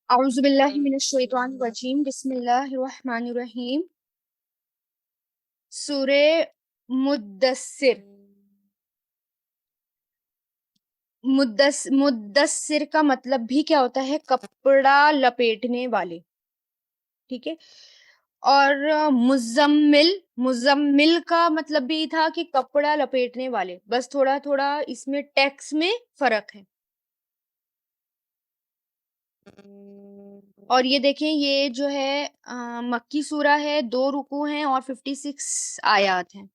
اعوذ باللہ من الشیطان الرجیم بسم اللہ الرحمن الرحیم۔ سورہ مدثر۔ مدثر کا مطلب بھی کیا ہوتا ہے؟ کپڑا لپیٹنے والے، ٹھیک ہے۔ اور مزمل کا مطلب بھی تھا کہ کپڑا لپیٹنے والے، بس تھوڑا تھوڑا اس میں ٹیکس میں فرق ہے۔ اور یہ دیکھیں، یہ جو ہے مکی سورہ ہے، 2 رکوع ہیں اور 56 آیات ہیں۔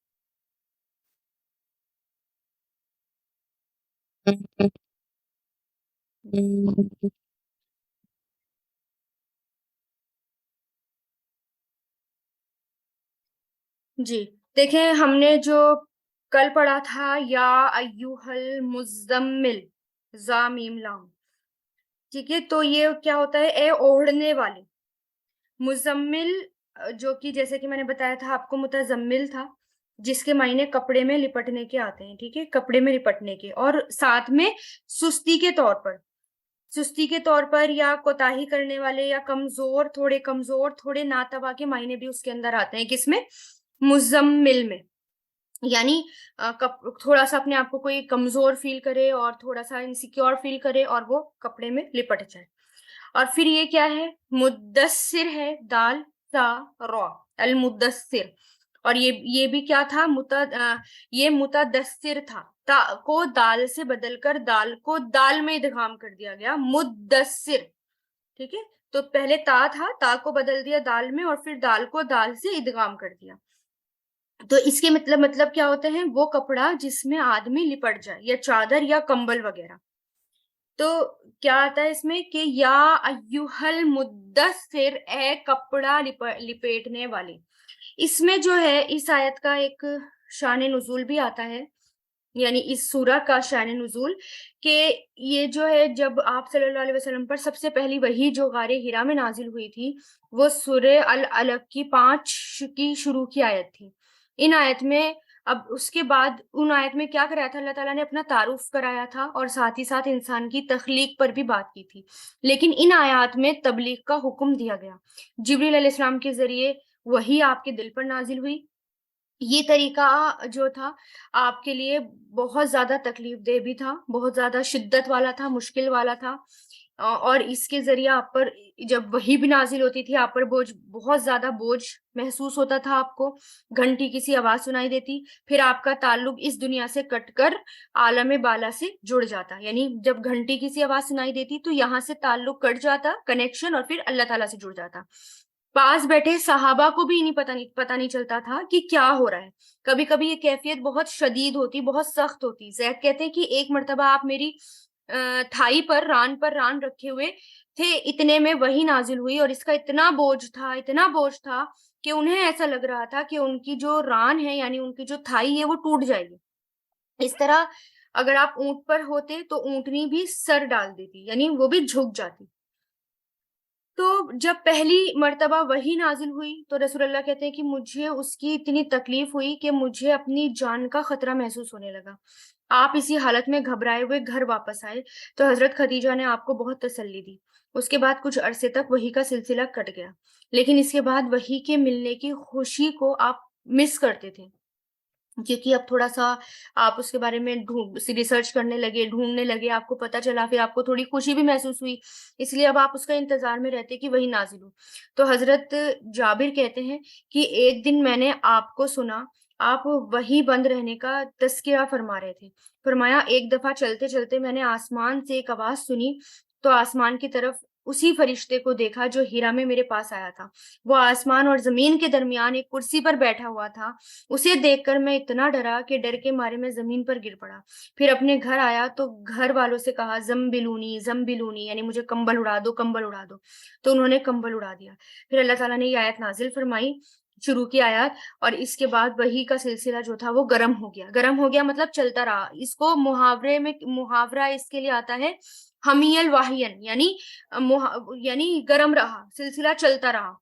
جی دیکھیں، ہم نے جو کل پڑھا تھا یا ایوہ المزمل، زا میم لام، ٹھیک ہے، تو یہ کیا ہوتا ہے؟ اے اوڑھنے والے۔ مزمل جو کہ جیسے کہ میں نے بتایا تھا آپ کو، متزمل تھا جس کے معنی کپڑے میں لپٹنے کے آتے ہیں، ٹھیک ہے، کپڑے میں لپٹنے کے، اور ساتھ میں سستی کے طور پر یا کوتاہی کرنے والے یا کمزور، تھوڑے ناتوا کے معنی بھی اس کے اندر آتے ہیں۔ کس میں؟ مزمل میں، یعنی تھوڑا سا اپنے آپ کو کوئی کمزور فیل کرے اور تھوڑا سا انسیکیور فیل کرے اور وہ کپڑے میں لپٹ جائے۔ اور پھر یہ کیا ہے؟ مدثر ہے، دال تا را، المدثر۔ اور یہ بھی کیا تھا؟ یہ متدثر تھا، تا کو دال سے بدل کر دال کو دال میں ادغام کر دیا گیا، مدثر، ٹھیک ہے۔ تو پہلے تا تھا، تا کو بدل دیا دال میں، اور پھر دال کو دال سے ادغام کر دیا۔ تو اس کے مطلب کیا ہوتے ہیں؟ وہ کپڑا جس میں آدمی لپٹ جائے، یا چادر یا کمبل وغیرہ۔ تو کیا آتا ہے اس میں کہ یا ایوہ المدثر، اے کپڑا لپیٹنے والے۔ اس میں جو ہے اس آیت کا ایک شان نزول بھی آتا ہے، یعنی اس سورہ کا شان نزول، کہ یہ جو ہے جب آپ صلی اللہ علیہ وسلم پر سب سے پہلی وحی جو غار ہرا میں نازل ہوئی تھی، وہ سورہ العلق کی 5 کی شروع کی آیت تھی۔ ان آیت میں، اب اس کے بعد ان آیت میں کیا کرایا تھا؟ اللہ تعالیٰ نے اپنا تعارف کرایا تھا اور ساتھ ہی ساتھ انسان کی تخلیق پر بھی بات کی تھی۔ لیکن ان آیات میں تبلیغ کا حکم دیا گیا، جبریل علیہ السلام کے ذریعے وحی آپ کے دل پر نازل ہوئی۔ یہ طریقہ جو تھا آپ کے لیے بہت زیادہ تکلیف دہ بھی تھا، بہت زیادہ شدت والا تھا، مشکل والا تھا، اور اس کے ذریعے آپ پر جب وحی بھی نازل ہوتی تھی، آپ پر بہت زیادہ بوجھ محسوس ہوتا تھا۔ آپ کو گھنٹی کی سی آواز سنائی دیتی، پھر آپ کا تعلق اس دنیا سے کٹ کر عالم بالا سے جڑ جاتا، یعنی جب گھنٹی کی سی آواز سنائی دیتی تو یہاں سے تعلق کٹ جاتا، کنیکشن، اور پھر اللہ تعالیٰ سے جڑ جاتا۔ پاس بیٹھے صحابہ کو بھی پتہ نہیں چلتا تھا کہ کیا ہو رہا ہے۔ کبھی کبھی یہ کیفیت بہت شدید ہوتی، بہت سخت ہوتی۔ زید کہتے ہیں کہ ایک مرتبہ آپ میری تھائی پر ران رکھے ہوئے تھے، اتنے میں وحی نازل ہوئی، اور اس کا اتنا بوجھ تھا کہ انہیں ایسا لگ رہا تھا کہ ان کی جو ران ہے، یعنی ان کی جو تھائی ہے، وہ ٹوٹ جائے گی۔ اس طرح اگر آپ اونٹ پر ہوتے تو اونٹنی بھی سر ڈال دیتی، یعنی وہ بھی جھک جاتی۔ تو جب پہلی مرتبہ وحی نازل ہوئی تو رسول اللہ کہتے ہیں کہ مجھے اس کی اتنی تکلیف ہوئی کہ مجھے اپنی جان کا خطرہ محسوس ہونے لگا۔ آپ اسی حالت میں گھبرائے ہوئے گھر واپس آئے تو حضرت خدیجہ نے آپ کو بہت تسلی دی۔ اس کے بعد کچھ عرصے تک وحی کا سلسلہ کٹ گیا، لیکن اس کے بعد وحی کے ملنے کی خوشی کو آپ مس کرتے تھے، کیونکہ اب تھوڑا سا آپ اس کے بارے میں ریسرچ کرنے لگے، ڈھونڈنے لگے، آپ کو پتہ چلا، پھر آپ کو تھوڑی خوشی بھی محسوس ہوئی، اس لیے اب آپ اس کا انتظار میں رہتے کہ وہی نازل ہو۔ تو حضرت جابر کہتے ہیں کہ ایک دن میں نے آپ کو سنا، آپ وہی بند رہنے کا تذکرہ فرما رہے تھے۔ فرمایا ایک دفعہ چلتے چلتے میں نے آسمان سے ایک آواز سنی، تو آسمان کی طرف اسی فرشتے کو دیکھا جو ہیرا میں میرے پاس آیا تھا۔ وہ آسمان اور زمین کے درمیان ایک کرسی پر بیٹھا ہوا تھا۔ اسے دیکھ کر میں اتنا ڈرا کہ ڈر کے مارے میں زمین پر گر پڑا۔ پھر اپنے گھر آیا تو گھر والوں سے کہا زمبلونی، یعنی مجھے کمبل اڑا دو، کمبل اڑا دو۔ تو انہوں نے کمبل اڑا دیا۔ پھر اللہ تعالیٰ نے یہ آیت نازل فرمائی، شروع کی آیات، اور اس کے بعد وحی کا سلسلہ جو تھا وہ گرم ہو گیا مطلب چلتا رہا۔ اس کو محاورہ اس کے لیے آتا ہے حمیل واہین، یعنی گرم رہا، سلسلہ چلتا رہا،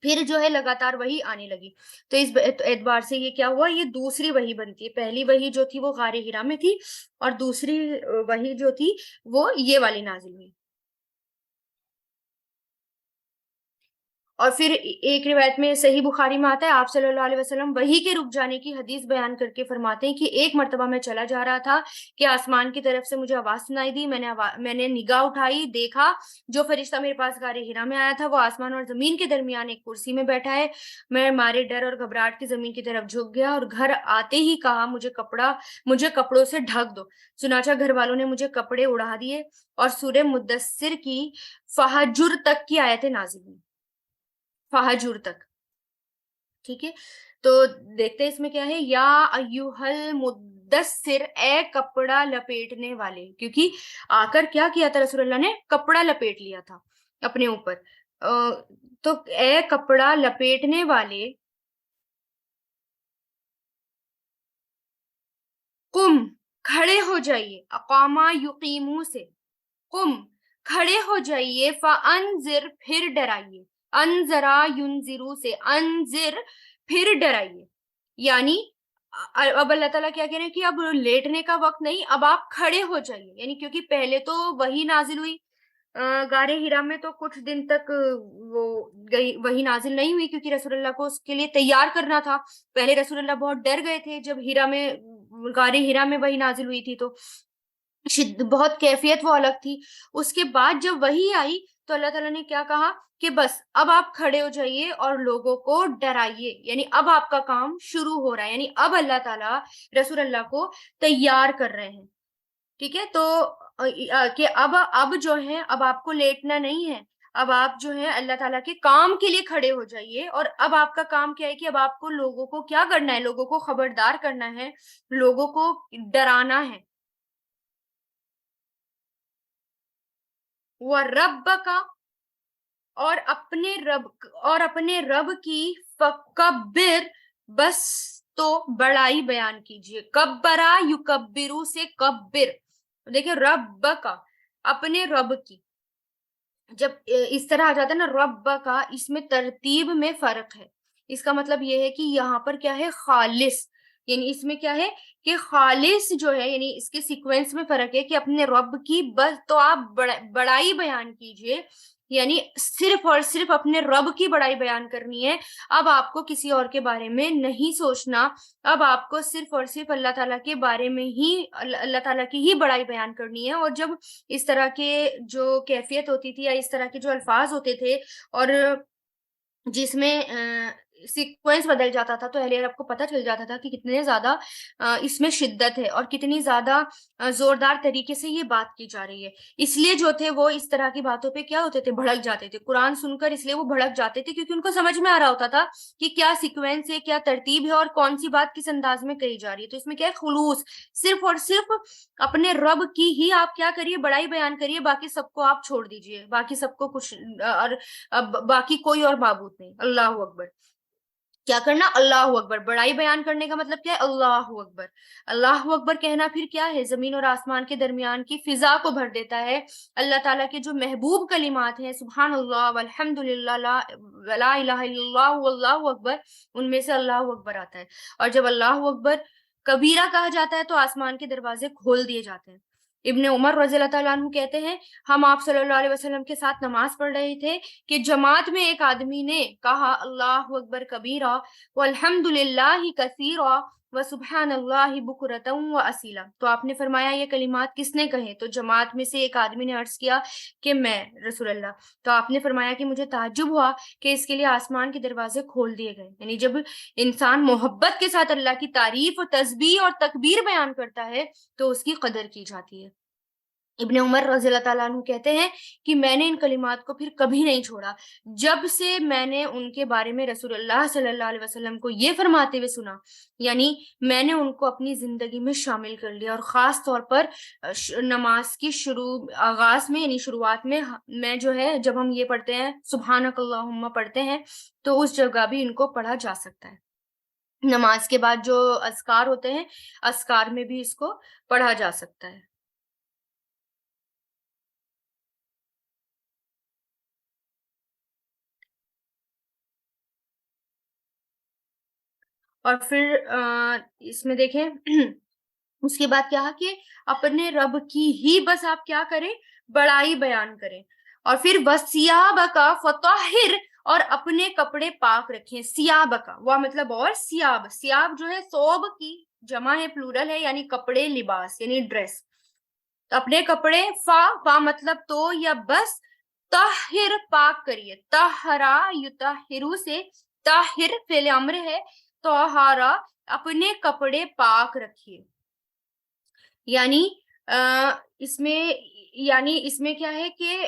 پھر جو ہے لگاتار وحی آنے لگی۔ تو اس اعتبار سے یہ کیا ہوا؟ یہ دوسری وحی بنتی ہے۔ پہلی وحی جو تھی وہ غار ہرا میں تھی، اور دوسری وحی جو تھی وہ یہ والی نازل ہوئی۔ اور پھر ایک روایت میں صحیح بخاری میں آتا ہے آپ صلی اللہ علیہ وسلم وحی کے رک جانے کی حدیث بیان کر کے فرماتے ہیں کہ ایک مرتبہ میں چلا جا رہا تھا کہ آسمان کی طرف سے مجھے آواز سنائی دی، میں نے نگاہ اٹھائی، دیکھا جو فرشتہ میرے پاس غار حرا میں آیا تھا وہ آسمان اور زمین کے درمیان ایک کرسی میں بیٹھا ہے۔ میں مارے ڈر اور گھبراہٹ کی زمین کی طرف جھک گیا اور گھر آتے ہی کہا مجھے کپڑوں سے ڈھک دو۔ چنانچہ گھر والوں نے مجھے کپڑے اڑا دیے اور سورہ مدثر کی فہجر تک کی آیتیں نازل ہوئی، فہجر تک، ٹھیک ہے۔ تو دیکھتے ہیں اس میں کیا ہے، یا ایھا المدثر، اے کپڑا لپیٹنے والے، کیونکہ آ کر کیا کیا تھا رسول اللہ نے، کپڑا لپیٹ لیا تھا اپنے اوپر، تو اے کپڑا لپیٹنے والے، قم، کھڑے ہو جائیے، اقامہ یقیمو سے، قم، کھڑے ہو جائیے، فانذر، پھر ڈرائیے، انذرا ینذرو سے، انذر، پھر ڈرائیے، یعنی اب اللہ تعالیٰ کیا کہہ رہے ہیں کہ اب لیٹنے کا وقت نہیں، اب آپ کھڑے ہو جائیے، یعنی کیونکہ پہلے تو وہی نازل ہوئی غار حرا میں، تو کچھ دن تک وہ وہی نازل نہیں ہوئی کیونکہ رسول اللہ کو اس کے لیے تیار کرنا تھا۔ پہلے رسول اللہ بہت ڈر گئے تھے جب غار حرا میں وہی نازل ہوئی تھی، تو بہت کیفیت وہ الگ تھی۔ اس کے بعد جب وہی آئی تو اللہ تعالیٰ نے کیا کہا کہ بس اب آپ کھڑے ہو جائیے اور لوگوں کو ڈرائیے، یعنی اب آپ کا کام شروع ہو رہا ہے، یعنی اب اللہ تعالیٰ رسول اللہ کو تیار کر رہے ہیں، ٹھیک ہے۔ تو کہ اب جو ہے اب آپ کو لیٹنا نہیں ہے، اب آپ جو ہے اللہ تعالیٰ کے کام کے لیے کھڑے ہو جائیے، اور اب آپ کا کام کیا ہے کہ اب آپ کو لوگوں کو کیا کرنا ہے، لوگوں کو خبردار کرنا ہے، لوگوں کو ڈرانا ہے۔ وَرَبَّكَ، اور اپنے رب کی، فَكَبِّرْ، بس تو بڑائی بیان کیجئے، کبرا یکبرو سے کبر، دیکھیں رب کا، اپنے رب کی، جب اس طرح آ جاتا ہے نا رب کا، اس میں ترتیب میں فرق ہے، اس کا مطلب یہ ہے کہ یہاں پر کیا ہے، خالص، یعنی اس میں کیا ہے کہ خالص جو ہے، یعنی اس کے سیکوینس میں فرق ہے کہ اپنے رب کی بس تو آپ بڑائی بیان کیجئے، یعنی صرف اور صرف اپنے رب کی بڑائی بیان کرنی ہے، اب آپ کو کسی اور کے بارے میں نہیں سوچنا، اب آپ کو صرف اور صرف اللہ تعالیٰ کے بارے میں ہی، اللہ تعالیٰ کی ہی بڑائی بیان کرنی ہے۔ اور جب اس طرح کے جو کیفیت ہوتی تھی یا اس طرح کے جو الفاظ ہوتے تھے اور جس میں سیکوینس بدل جاتا تھا، تو اہل عرب کو پتہ چل جاتا تھا کہ کتنے زیادہ اس میں شدت ہے اور کتنی زیادہ زوردار طریقے سے یہ بات کی جا رہی ہے، اس لیے جو تھے وہ اس طرح کی باتوں پہ کیا ہوتے تھے، بھڑک جاتے تھے، قرآن سن کر اس لیے وہ بھڑک جاتے تھے کیونکہ ان کو سمجھ میں آ رہا ہوتا تھا کہ کیا سیکوینس ہے، کیا ترتیب ہے، اور کون سی بات کس انداز میں کہی جا رہی ہے۔ تو اس میں کیا ہے، خلوص، صرف اور صرف اپنے رب کی ہی آپ کیا کریے، بڑائی بیان کریے، باقی سب کو آپ چھوڑ دیجئے، باقی سب کو کچھ، اور باقی کوئی اور معبود نہیں۔ اللہ اکبر، کیا کرنا، اللہ اکبر، بڑائی بیان کرنے کا مطلب کیا ہے، اللہ اکبر۔ اللہ اکبر کہنا پھر کیا ہے، زمین اور آسمان کے درمیان کی فضا کو بھر دیتا ہے، اللہ تعالیٰ کے جو محبوب کلمات ہیں، سبحان اللہ والحمد للہ ولا الہ الا اللہ واللہ اکبر، ان میں سے اللہ اکبر آتا ہے، اور جب اللہ اکبر کبیرہ کہا جاتا ہے تو آسمان کے دروازے کھول دیے جاتے ہیں۔ ابن عمر رضی اللہ تعالیٰ عنہ کہتے ہیں، ہم آپ صلی اللہ علیہ وسلم کے ساتھ نماز پڑھ رہے تھے کہ جماعت میں ایک آدمی نے کہا اللہ اکبر کبیرہ والحمد للہ کثیرہ وسبحان اللہ بکرۃ واصیلا، تو آپ نے فرمایا یہ کلمات کس نے کہے، تو جماعت میں سے ایک آدمی نے عرض کیا کہ میں رسول اللہ، تو آپ نے فرمایا کہ مجھے تعجب ہوا کہ اس کے لیے آسمان کے دروازے کھول دیے گئے، یعنی جب انسان محبت کے ساتھ اللہ کی تعریف اور تسبیح اور تکبیر بیان کرتا ہے تو اس کی قدر کی جاتی ہے۔ ابن عمر رضی اللہ تعالیٰ عنہ کہتے ہیں کہ میں نے ان کلمات کو پھر کبھی نہیں چھوڑا، جب سے میں نے ان کے بارے میں رسول اللہ صلی اللہ علیہ وسلم کو یہ فرماتے ہوئے سنا، یعنی میں نے ان کو اپنی زندگی میں شامل کر لیا، اور خاص طور پر نماز کی آغاز میں، یعنی شروعات میں جو ہے جب ہم یہ پڑھتے ہیں سبحانک اللہم پڑھتے ہیں تو اس جگہ بھی ان کو پڑھا جا سکتا ہے، نماز کے بعد جو اذکار ہوتے ہیں اذکار میں بھی اس کو پڑھا جا سکتا ہے۔ اور پھر اس میں دیکھیں اس کے بعد کیا کہ اپنے رب کی ہی بس آپ کیا کریں، بڑائی بیان کریں، اور پھر وَثِيَابَكَ فَطَهِّرْ، اور اپنے کپڑے پاک رکھیں. سیاب کا وہ مطلب اور سیاب, سیاب جو ہے صوب کی جمع ہے, پلورل ہے, یعنی کپڑے, لباس یعنی ڈریس. تو اپنے کپڑے, فا مطلب تو یا بس, طاہر پاک کریے. طہرا یطہرو سے طاہر فعل امر ہے, طہارا اپنے کپڑے پاک رکھیے. یعنی اس میں کیا ہے کہ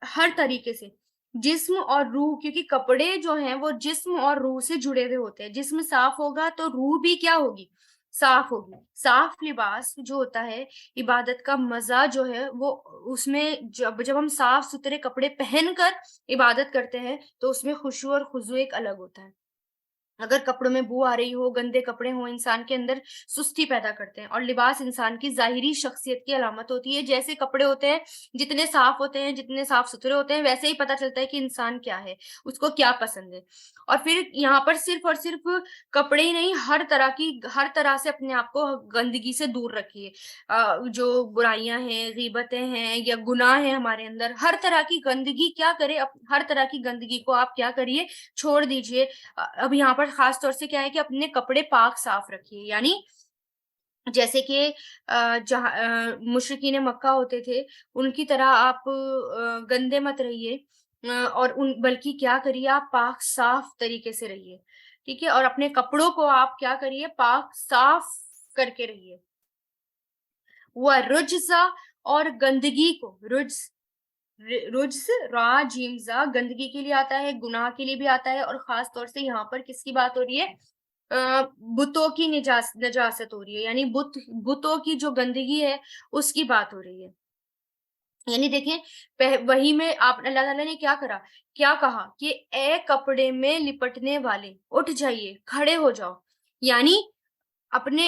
ہر طریقے سے جسم اور روح, کیونکہ کپڑے جو ہیں وہ جسم اور روح سے جڑے ہوئے ہوتے ہیں. جسم صاف ہوگا تو روح بھی کیا ہوگی, صاف ہوگی. صاف لباس جو ہوتا ہے, عبادت کا مزہ جو ہے وہ اس میں, جب ہم صاف ستھرے کپڑے پہن کر عبادت کرتے ہیں تو اس میں خشوع اور خضوع ایک الگ ہوتا ہے. اگر کپڑوں میں بو آ رہی ہو, گندے کپڑے ہوں, انسان کے اندر سستی پیدا کرتے ہیں. اور لباس انسان کی ظاہری شخصیت کی علامت ہوتی ہے. جیسے کپڑے ہوتے ہیں, جتنے صاف ہوتے ہیں, جتنے صاف ستھرے ہوتے ہیں, ویسے ہی پتہ چلتا ہے کہ انسان کیا ہے, اس کو کیا پسند ہے. اور پھر یہاں پر صرف اور صرف کپڑے ہی نہیں, ہر طرح سے اپنے آپ کو گندگی سے دور رکھیے. جو برائیاں ہیں, غیبتیں ہیں یا گناہ ہیں ہمارے اندر, ہر طرح کی گندگی کیا کرے, ہر طرح کی گندگی کو آپ کیا کریے, چھوڑ دیجئے. اب یہاں پر خاص طور سے کیا ہے کہ اپنے کپڑے پاک صاف رکھیے. یعنی جیسے کہ مشرکین مکہ ہوتے تھے, ان کی طرح آپ گندے مت رہیے, اور بلکہ کیا کریے, آپ پاک صاف طریقے سے رہیے. ٹھیک ہے, اور اپنے کپڑوں کو آپ کیا کریے, پاک صاف کر کے رہیے. وہ رجزا, اور گندگی کو, رجز را جیم زا گندگی کے لیے آتا ہے, گناہ کے لیے بھی آتا ہے. اور خاص طور سے یہاں پر کس کی بات ہو رہی ہے, بتوں کی نجاست ہو رہی ہے. یعنی بتوں کی جو گندگی ہے اس کی بات ہو رہی ہے. یعنی دیکھیں وہی میں اللہ تعالیٰ نے کیا کہا کہ اے کپڑے میں لپٹنے والے, اٹھ جائیے, کھڑے ہو جاؤ. یعنی اپنے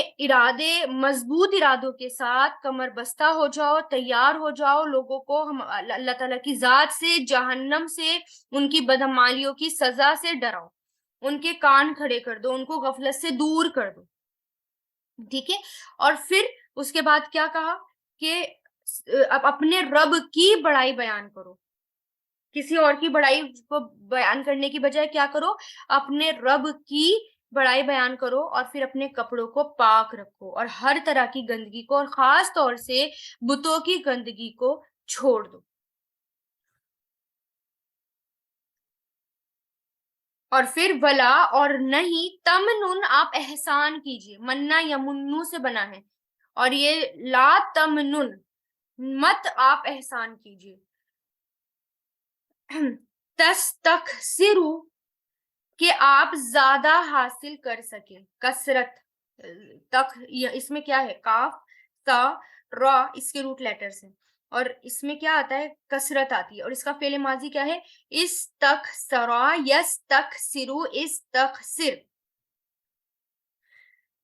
مضبوط ارادوں کے ساتھ کمر بستہ ہو جاؤ, تیار ہو جاؤ. لوگوں کو اللہ تعالیٰ کی ذات سے, جہنم سے, ان کی بدعمالیوں کی سزا سے ڈراؤ. ان کے کان کھڑے کر دو, ان کو غفلت سے دور کر دو. ٹھیک ہے, اور پھر اس کے بعد کیا کہا کہ اب اپنے رب کی بڑائی بیان کرو. کسی اور کی بڑائی کو بیان کرنے کی بجائے کیا کرو, اپنے رب کی بڑائی بیان کرو. اور پھر اپنے کپڑوں کو پاک رکھو, اور ہر طرح کی گندگی کو, اور خاص طور سے بتوں کی گندگی کو چھوڑ دو. اور پھر ولا, اور نہیں, تمنن آپ احسان کیجئے. منا یمنو سے بنا ہے, اور یہ لا تمنن, مت آپ احسان کیجئے. تستکثروا, کہ آپ زیادہ حاصل کر سکیں. کثرت تک, اس میں کیا ہے, کاف تا را, اس کے روٹ لیٹرز ہیں, اور اس میں کیا آتا ہے, کثرت آتی ہے. اور اس کا فعل ماضی کیا ہے, استکثرا یستکثرو, استکثر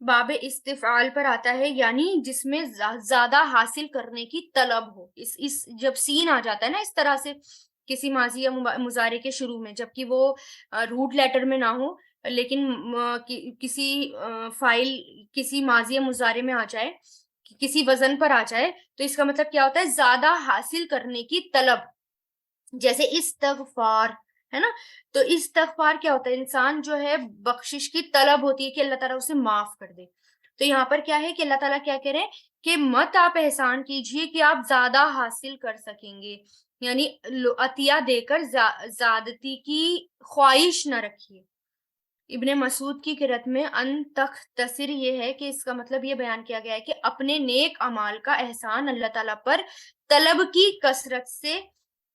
باب استفعال پر آتا ہے, یعنی جس میں زیادہ حاصل کرنے کی طلب ہو. جب سین آ جاتا ہے نا اس طرح سے کسی ماضی یا مضارع کے شروع میں, جبکہ وہ روٹ لیٹر میں نہ ہو, لیکن کسی فائل کسی ماضی یا مضارع میں آ جائے, کسی وزن پر آ جائے, تو اس کا مطلب کیا ہوتا ہے, زیادہ حاصل کرنے کی طلب. جیسے استغفار ہے نا, تو استغفار کیا ہوتا ہے, انسان جو ہے بخشش کی طلب ہوتی ہے کہ اللہ تعالیٰ اسے معاف کر دے. تو یہاں پر کیا ہے کہ اللہ تعالیٰ کیا کہہ رہے ہیں کہ مت آپ احسان کیجئے کہ آپ زیادہ حاصل کر سکیں گے. یعنی عطیہ دے کر زیادتی کی خواہش نہ رکھیے. ابن مسعود کی قرأت میں ان تختصر یہ ہے کہ اس کا مطلب یہ بیان کیا گیا ہے کہ اپنے نیک اعمال کا احسان اللہ تعالیٰ پر طلب کی کثرت سے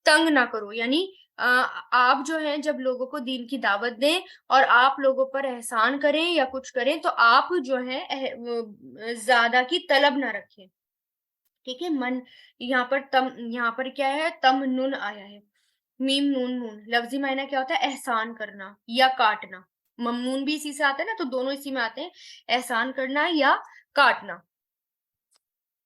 تنگ نہ کرو. یعنی آپ جو ہیں جب لوگوں کو دین کی دعوت دیں اور آپ لوگوں پر احسان کریں یا کچھ کریں, تو آپ جو ہیں زیادہ کی طلب نہ رکھیں. ٹھیک ہے, یہاں پر کیا ہے, تمنن آیا ہے, میم نون نون. لفظی معنی کیا ہوتا ہے, احسان کرنا یا کاٹنا. ممنون بھی اسی سے آتا ہے نا, تو دونوں اسی میں آتے ہیں, احسان کرنا یا کاٹنا.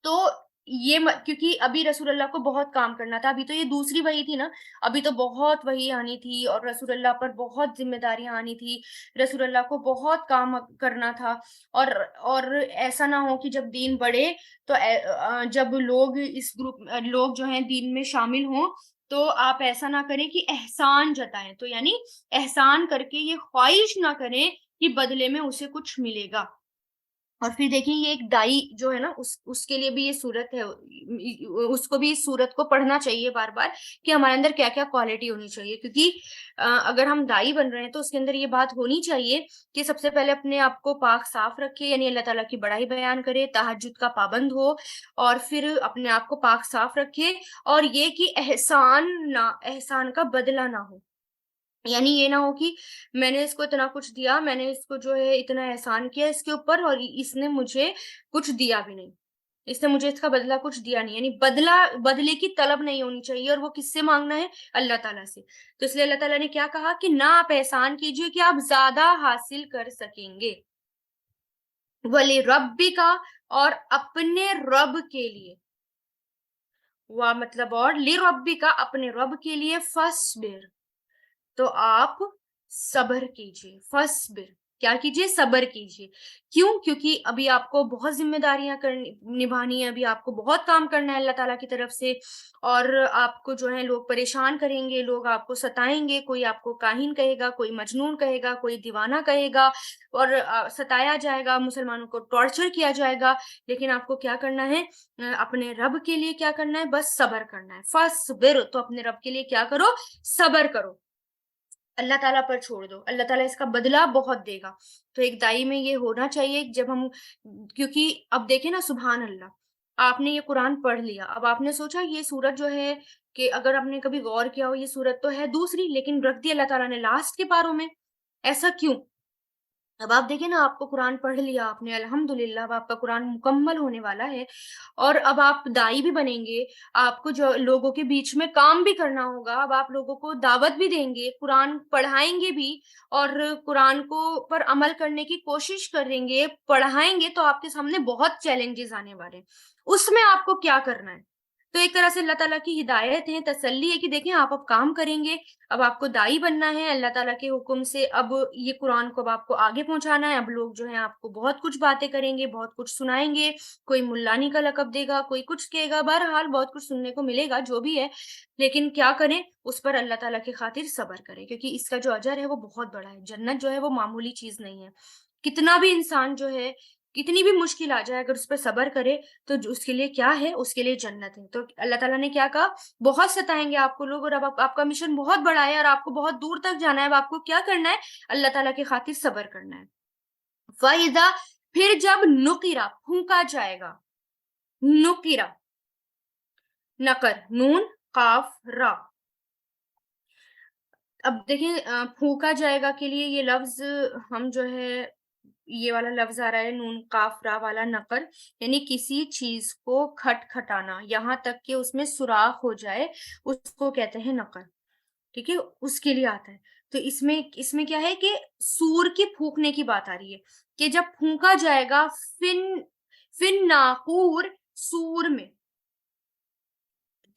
تو یہ کیونکہ ابھی رسول اللہ کو بہت کام کرنا تھا, ابھی تو یہ دوسری وحی تھی نا, ابھی تو بہت وحی آنی تھی اور رسول اللہ پر بہت ذمہ داریاں آنی تھی, رسول اللہ کو بہت کام کرنا تھا. اور ایسا نہ ہو کہ جب دین بڑھے تو جب لوگ جو ہیں دین میں شامل ہوں تو آپ ایسا نہ کریں کہ احسان جتائیں، تو یعنی احسان کر کے یہ خواہش نہ کریں کہ بدلے میں اسے کچھ ملے گا۔ اور پھر دیکھیں یہ ایک دائی جو ہے نا اس کے لیے بھی یہ صورت ہے، اس کو بھی اس صورت کو پڑھنا چاہیے بار بار کہ ہمارے اندر کیا کیا کوالٹی ہونی چاہیے، کیونکہ اگر ہم دائی بن رہے ہیں تو اس کے اندر یہ بات ہونی چاہیے کہ سب سے پہلے اپنے آپ کو پاک صاف رکھے، یعنی اللہ تعالیٰ کی بڑائی بیان کرے، تہجد کا پابند ہو، اور پھر اپنے آپ کو پاک صاف رکھے، اور یہ کہ احسان کا بدلہ نہ ہو، یعنی یہ نہ ہو کہ میں نے اس کو اتنا کچھ دیا، میں نے اس کو جو ہے اتنا احسان کیا اس کے اوپر، اور اس نے مجھے کچھ دیا بھی نہیں، اس نے مجھے اس کا بدلہ کچھ دیا نہیں، یعنی بدلے کی طلب نہیں ہونی چاہیے، اور وہ کس سے مانگنا ہے؟ اللہ تعالیٰ سے۔ تو اس لیے اللہ تعالیٰ نے کیا کہا کہ نہ آپ احسان کیجیے کہ آپ زیادہ حاصل کر سکیں گے، ولی ربی کا، اور اپنے رب کے لیے، وہ مطلب، اور لی ربی کا، اپنے رب کے لیے، فصبر، تو آپ صبر کیجیے، فصبر، کیا کیجیے؟ صبر کیجیے۔ کیوں؟ کیونکہ ابھی آپ کو بہت ذمہ داریاں نبھانی ہیں، ابھی آپ کو بہت کام کرنا ہے اللہ تعالیٰ کی طرف سے، اور آپ کو جو ہے لوگ پریشان کریں گے، لوگ آپ کو ستائیں گے، کوئی آپ کو کاہن کہے گا، کوئی مجنون کہے گا، کوئی دیوانہ کہے گا، اور ستایا جائے گا، مسلمانوں کو ٹارچر کیا جائے گا، لیکن آپ کو کیا کرنا ہے؟ اپنے رب کے لیے کیا کرنا ہے؟ بس صبر کرنا ہے، فصبر، تو اپنے رب کے لیے کیا کرو؟ صبر کرو، اللہ تعالیٰ پر چھوڑ دو، اللہ تعالیٰ اس کا بدلہ بہت دے گا۔ تو ایک دائی میں یہ ہونا چاہیے جب ہم، کیونکہ اب دیکھیں نا، سبحان اللہ، آپ نے یہ قرآن پڑھ لیا، اب آپ نے سوچا یہ سورت جو ہے، کہ اگر آپ نے کبھی غور کیا ہو، یہ سورت تو ہے دوسری، لیکن رکھ دی اللہ تعالیٰ نے لاسٹ کے پاروں میں، ایسا کیوں؟ اب آپ دیکھیں نا، آپ کو قرآن پڑھ لیا آپ نے، الحمدللہ، اب آپ کا قرآن مکمل ہونے والا ہے، اور اب آپ دائی بھی بنیں گے، آپ کو جو لوگوں کے بیچ میں کام بھی کرنا ہوگا، اب آپ لوگوں کو دعوت بھی دیں گے، قرآن پڑھائیں گے بھی، اور قرآن کو پر عمل کرنے کی کوشش کریں گے، پڑھائیں گے، تو آپ کے سامنے بہت چیلنجز آنے والے ہیں، اس میں آپ کو کیا کرنا ہے؟ تو ایک طرح سے اللہ تعالیٰ کی ہدایت ہے، تسلی ہے کہ دیکھیں آپ اب کام کریں گے، اب آپ کو دائی بننا ہے اللہ تعالیٰ کے حکم سے، اب یہ قرآن کو اب آپ کو آگے پہنچانا ہے، اب لوگ جو ہیں آپ کو بہت کچھ باتیں کریں گے، بہت کچھ سنائیں گے، کوئی ملانی کا لقب دے گا، کوئی کچھ کہے گا، بہرحال بہت کچھ سننے کو ملے گا جو بھی ہے، لیکن کیا کریں؟ اس پر اللہ تعالیٰ کی خاطر صبر کریں، کیونکہ اس کا جو اجر ہے وہ بہت بڑا ہے، جنت جو ہے وہ معمولی چیز نہیں ہے، کتنا بھی انسان جو ہے، کتنی بھی مشکل آ جائے، اگر اس پہ صبر کرے تو اس کے لیے کیا ہے؟ اس کے لیے جنت ہے۔ تو اللہ تعالیٰ نے کیا کہا؟ بہت ستائیں گے آپ کو لوگ، اور اب آپ کا مشن بہت بڑا ہے، اور آپ کو بہت دور تک جانا ہے، اب آپ کو کیا کرنا ہے؟ اللہ تعالیٰ کی خاطر صبر کرنا ہے۔ فَإِذَا، پھر جب نقرہ، پھونکا جائے گا، نقرہ، نقر، نون قاف را، اب دیکھیں پھونکا جائے گا کے لیے یہ لفظ، ہم جو ہے یہ والا لفظ آ رہا ہے نون قاف را والا، نقر، یعنی کسی چیز کو کھٹکھٹانا یہاں تک کہ اس میں سوراخ ہو جائے، اس کو کہتے ہیں نقر، ٹھیک ہے، اس کے لیے آتا ہے۔ تو اس میں کیا ہے کہ سور کے پھونکنے کی بات آ رہی ہے، کہ جب پھونکا جائے گا، فن ناقور، سور میں،